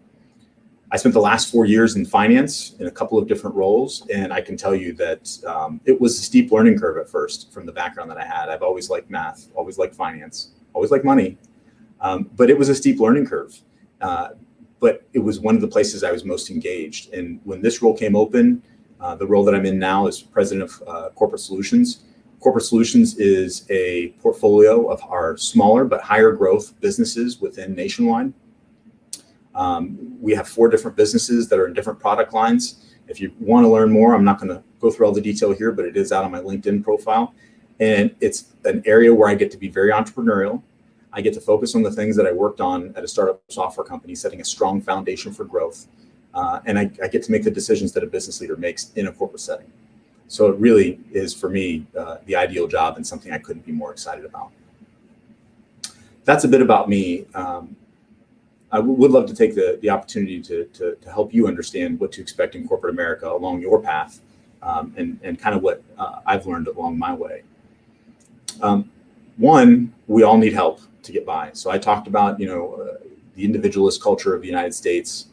I spent the last 4 years in finance in a couple of different roles, and I can tell you that it was a steep learning curve at first from the background that I had. I've always liked math, always liked finance, always liked money, but it was a steep learning curve. But it was one of the places I was most engaged. And when this role came open, the role that I'm in now is president of Corporate Solutions. Corporate Solutions is a portfolio of our smaller but higher growth businesses within Nationwide. We have 4 different businesses that are in different product lines. If you want to learn more, I'm not going to go through all the detail here, but it is out on my LinkedIn profile. And it's an area where I get to be very entrepreneurial. I get to focus on the things that I worked on at a startup software company, setting a strong foundation for growth. And I get to make the decisions that a business leader makes in a corporate setting. So it really is, for me, the ideal job and something I couldn't be more excited about. That's a bit about me. I would love to take the opportunity to help you understand what to expect in corporate America along your path, and kind of what I've learned along my way. One, we all need help to get by. So I talked about, you know, the individualist culture of the United States.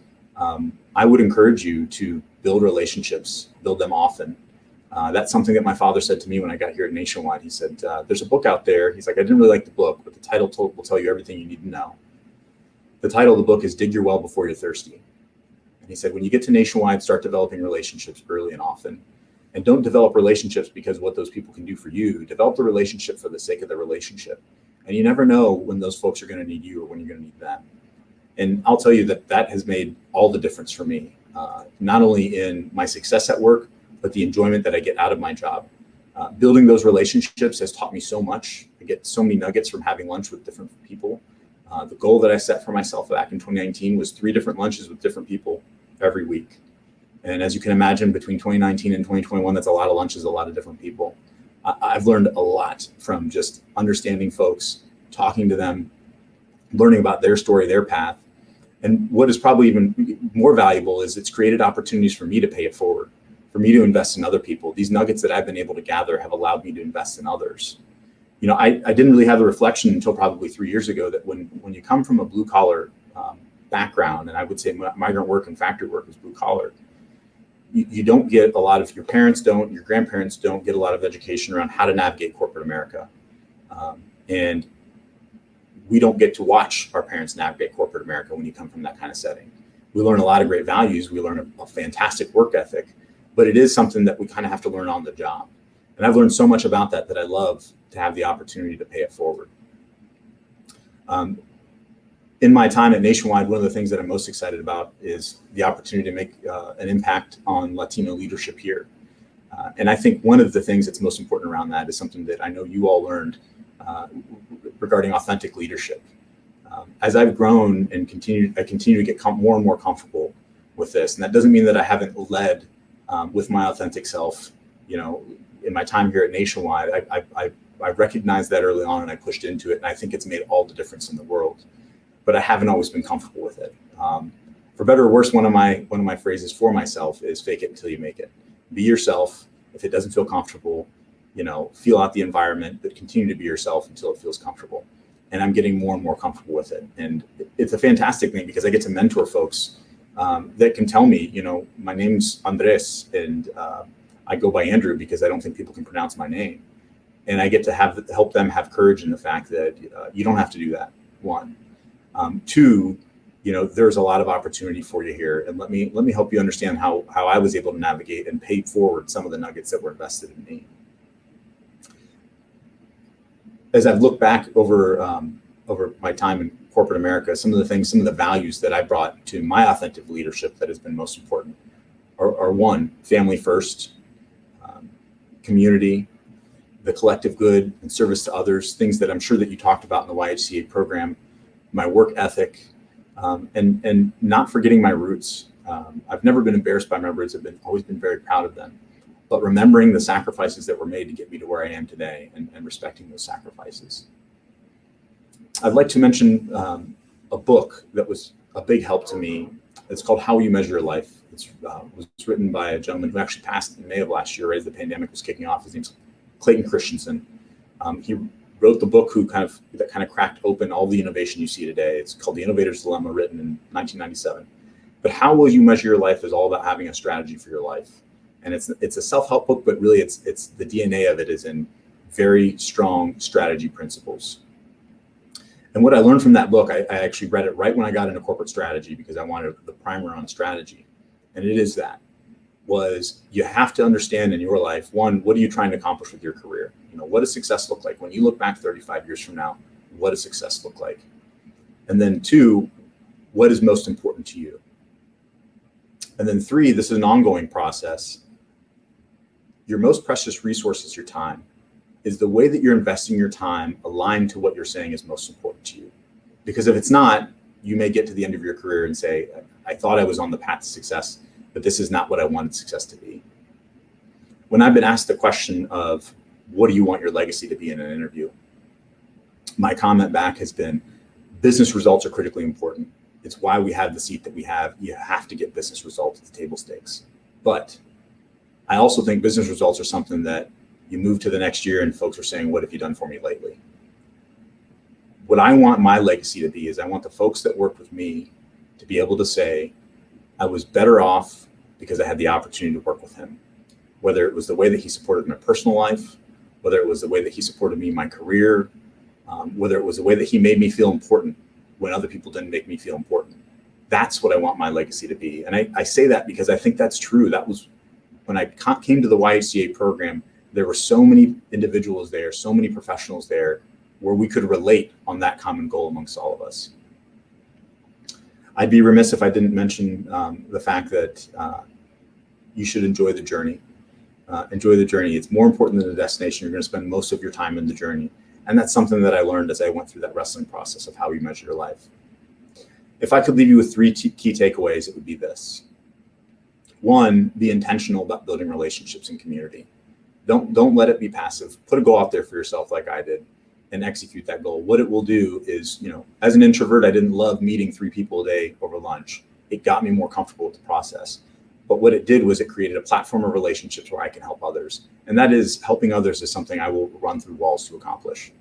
I would encourage you to build relationships, build them often. That's something that my father said to me when I got here at Nationwide. He said, there's a book out there. He's like, I didn't really like the book, but the title will tell you everything you need to know. The title of the book is Dig Your Well Before You're Thirsty. And he said, when you get to Nationwide, start developing relationships early and often. And don't develop relationships because what those people can do for you. Develop the relationship for the sake of the relationship. And you never know when those folks are going to need you or when you're going to need them. And I'll tell you that has made all the difference for me, not only in my success at work, but the enjoyment that I get out of my job. Building those relationships has taught me so much. I get so many nuggets from having lunch with different people. The goal that I set for myself back in 2019 was 3 different lunches with different people every week. And as you can imagine, between 2019 and 2021, that's a lot of lunches, a lot of different people. I've learned a lot from just understanding folks, talking to them, learning about their story, their path. And what is probably even more valuable is it's created opportunities for me to pay it forward, for me to invest in other people. These nuggets that I've been able to gather have allowed me to invest in others. You know, I didn't really have the reflection until probably 3 years ago that when you come from a blue collar background, and I would say migrant work and factory work is blue collar, you don't get a lot of, your parents don't, your grandparents don't get a lot of education around how to navigate corporate America. And we don't get to watch our parents navigate corporate America when you come from that kind of setting. We learn a lot of great values. We learn a fantastic work ethic, but it is something that we kind of have to learn on the job. And I've learned so much about that I love to have the opportunity to pay it forward. In my time at Nationwide, one of the things that I'm most excited about is the opportunity to make an impact on Latino leadership here. And I think one of the things that's most important around that is something that I know you all learned regarding authentic leadership. As I've grown and I continue to get more and more comfortable with this. And that doesn't mean that I haven't led with my authentic self, you know, in my time here at Nationwide. I recognized that early on and I pushed into it. And I think it's made all the difference in the world. But I haven't always been comfortable with it. For better or worse, one of my phrases for myself is fake it until you make it. Be yourself. If it doesn't feel comfortable, you know, feel out the environment, but continue to be yourself until it feels comfortable. And I'm getting more and more comfortable with it. And it's a fantastic thing because I get to mentor folks that can tell me, you know, my name's Andres and I go by Andrew because I don't think people can pronounce my name. And I get to help them have courage in the fact that you don't have to do that, one. 2, you know, there's a lot of opportunity for you here. And let me help you understand how I was able to navigate and pay forward some of the nuggets that were invested in me. As I've looked back over my time in corporate America, some of the values that I brought to my authentic leadership that has been most important are 1, family first, community, the collective good and service to others, things that I'm sure that you talked about in the YHCA program, my work ethic, and not forgetting my roots. I've never been embarrassed by my roots. I've always been very proud of them. But remembering the sacrifices that were made to get me to where I am today and respecting those sacrifices. I'd like to mention a book that was a big help to me. It's called How You Measure Your Life. It was written by a gentleman who actually passed in May of last year, right as the pandemic was kicking off. His name's Clayton Christensen. He wrote the book that kind of cracked open all the innovation you see today. It's called The Innovator's Dilemma, written in 1997. But how will you measure your life is all about having a strategy for your life. And it's a self-help book, but really it's the DNA of it is in very strong strategy principles. And what I learned from that book, I actually read it right when I got into corporate strategy because I wanted the primer on strategy. And it is was you have to understand in your life, one, what are you trying to accomplish with your career? What does success look like? When you look back 35 years from now, what does success look like? And then two, what is most important to you? And then three, this is an ongoing process. Your most precious resource is your time. Is the way that you're investing your time aligned to what you're saying is most important to you? Because if it's not, you may get to the end of your career and say, I thought I was on the path to success, but this is not what I wanted success to be. When I've been asked the question of, what do you want your legacy to be in an interview? My comment back has been, business results are critically important. It's why we have the seat that we have. You have to get business results at the table stakes. But I also think business results are something that you move to the next year and folks are saying, what have you done for me lately? What I want my legacy to be is I want the folks that work with me to be able to say, I was better off because I had the opportunity to work with him. Whether it was the way that he supported my personal life, whether it was the way that he supported me in my career, whether it was the way that he made me feel important when other people didn't make me feel important. That's what I want my legacy to be. And I say that because I think that's true. That was when I came to the YHCA program, there were so many individuals there, so many professionals there where we could relate on that common goal amongst all of us. I'd be remiss if I didn't mention the fact that you should enjoy the journey. Enjoy the journey. It's more important than the destination. You're going to spend most of your time in the journey. And that's something that I learned as I went through that wrestling process of how you measure your life. If I could leave you with three key takeaways, it would be this. One, be intentional about building relationships in community. Don't let it be passive. Put a goal out there for yourself like I did and execute that goal. What it will do is, as an introvert, I didn't love meeting 3 people a day over lunch. It got me more comfortable with the process. But what it did was it created a platform of relationships where I can help others. And that is helping others is something I will run through walls to accomplish.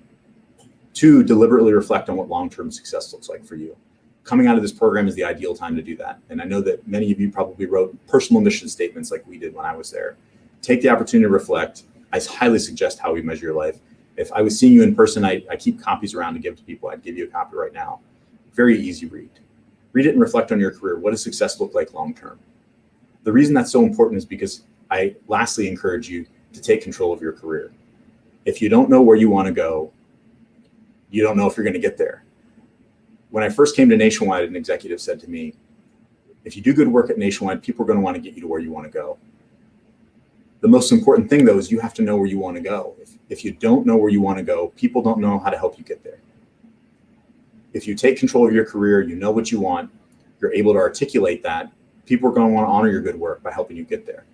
2, deliberately reflect on what long-term success looks like for you. Coming out of this program is the ideal time to do that. And I know that many of you probably wrote personal mission statements like we did when I was there. Take the opportunity to reflect. I highly suggest How We Measure Your Life. If I was seeing you in person, I keep copies around to give to people. I'd give you a copy right now. Very easy read. Read it and reflect on your career. What does success look like long-term? The reason that's so important is because I lastly encourage you to take control of your career. If you don't know where you want to go, you don't know if you're going to get there. When I first came to Nationwide, an executive said to me, if you do good work at Nationwide, people are going to want to get you to where you want to go. The most important thing, though, is you have to know where you want to go. If you don't know where you want to go, people don't know how to help you get there. If you take control of your career, you know what you want, you're able to articulate that, people are going to want to honor your good work by helping you get there.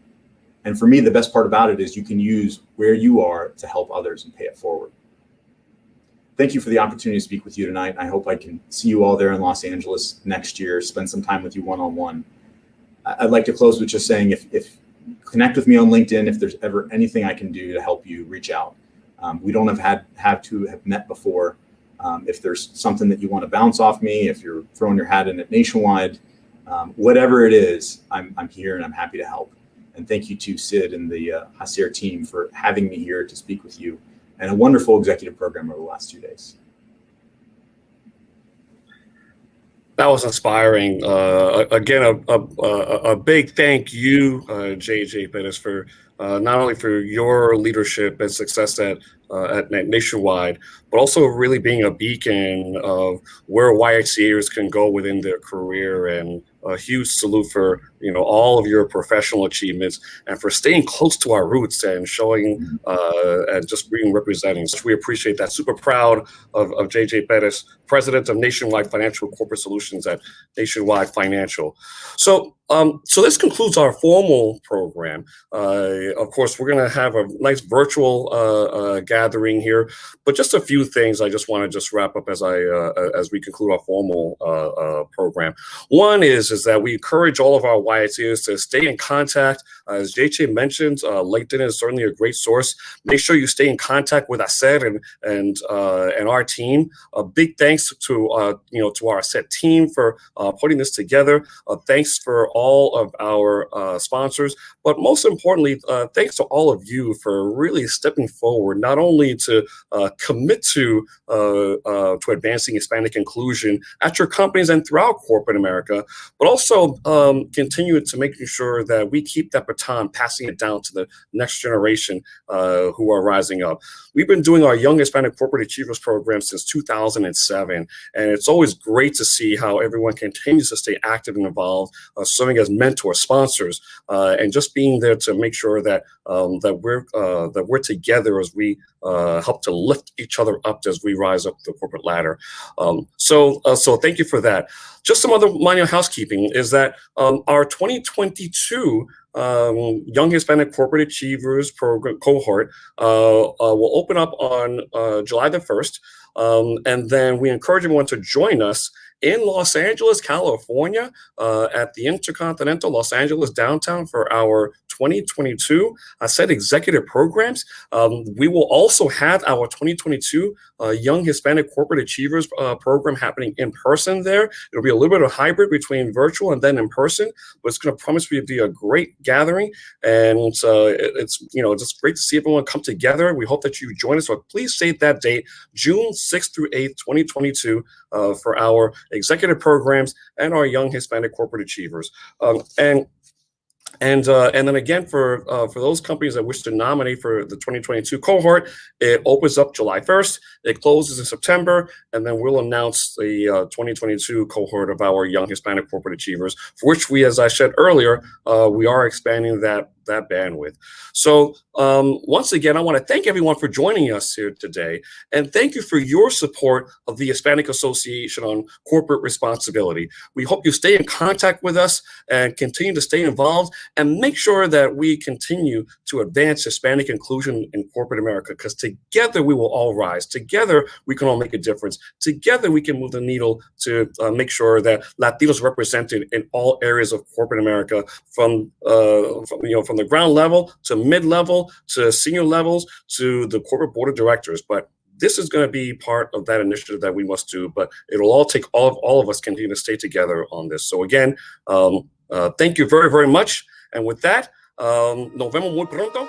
And for me, the best part about it is you can use where you are to help others and pay it forward. Thank you for the opportunity to speak with you tonight. I hope I can see you all there in Los Angeles next year, spend some time with you one-on-one. I'd like to close with just saying, if connect with me on LinkedIn. If there's ever anything I can do to help you, reach out. We don't have to have met before. If there's something that you want to bounce off me, if you're throwing your hat in at Nationwide, whatever it is, I'm here and I'm happy to help. And thank you to Sid and the HACR team for having me here to speak with you, and a wonderful executive program over the last 2 days. That was inspiring. Again, a big thank you, JJ Pettis, for not only for your leadership and success at Nationwide, but also really being a beacon of where YHCAers can go within their career and a huge salute for, all of your professional achievements and for staying close to our roots and showing and just being representing. So we appreciate that. Super proud of JJ Perez, President of Nationwide Financial Corporate Solutions at Nationwide Financial. So this concludes our formal program. Of course, we're going to have a nice virtual gathering here, but just a few things I just want to wrap up as we conclude our formal program. One is that we encourage all of our YHCAs to stay in contact. As JJ mentioned, LinkedIn is certainly a great source. Make sure you stay in contact with HACR and our team. A big thanks to our HACR team for putting this together. Thanks for all of our sponsors, but most importantly, thanks to all of you for really stepping forward, not only to commit to advancing Hispanic inclusion at your companies and throughout corporate America, but also continue to making sure that we keep that baton, passing it down to the next generation who are rising up. We've been doing our Young Hispanic Corporate Achievers program since 2007, and it's always great to see how everyone continues to stay active and involved, serving as mentors, sponsors, and just being there to make sure that we're together as we help to lift each other up as we rise up the corporate ladder. So thank you for that. Just some other minor housekeeping is that our 2022 Young Hispanic Corporate Achievers program cohort will open up on July the 1st. And then we encourage everyone to join us in Los Angeles, California, at the Intercontinental Los Angeles downtown for our 2022 executive programs. We will also have our 2022 Young Hispanic Corporate Achievers program happening in person there. It'll be a little bit of hybrid between virtual and then in person, but it's going to promise to be a great gathering. And it's just great to see everyone come together. We hope that you join us. So please save that date, June 6th through 8th, 2022, for our executive programs and our Young Hispanic Corporate Achievers. And then again, for those companies that wish to nominate for the 2022 cohort, it opens up July 1st, it closes in September, and then we'll announce the 2022 cohort of our Young Hispanic Corporate Achievers, for which we, as I said earlier, we are expanding that bandwidth. So once again, I want to thank everyone for joining us here today, and thank you for your support of the Hispanic Association on Corporate Responsibility. We hope you stay in contact with us and continue to stay involved and make sure that we continue to advance Hispanic inclusion in corporate America, because together we will all rise. Together we can all make a difference. Together we can move the needle to make sure that Latinos are represented in all areas of corporate America, from the ground level to mid-level to senior levels to the corporate board of directors. But this is going to be part of that initiative that we must do, but it'll all take all of us continue to stay together on this. So again, thank you very, very much. And with that, nos vemos muy pronto.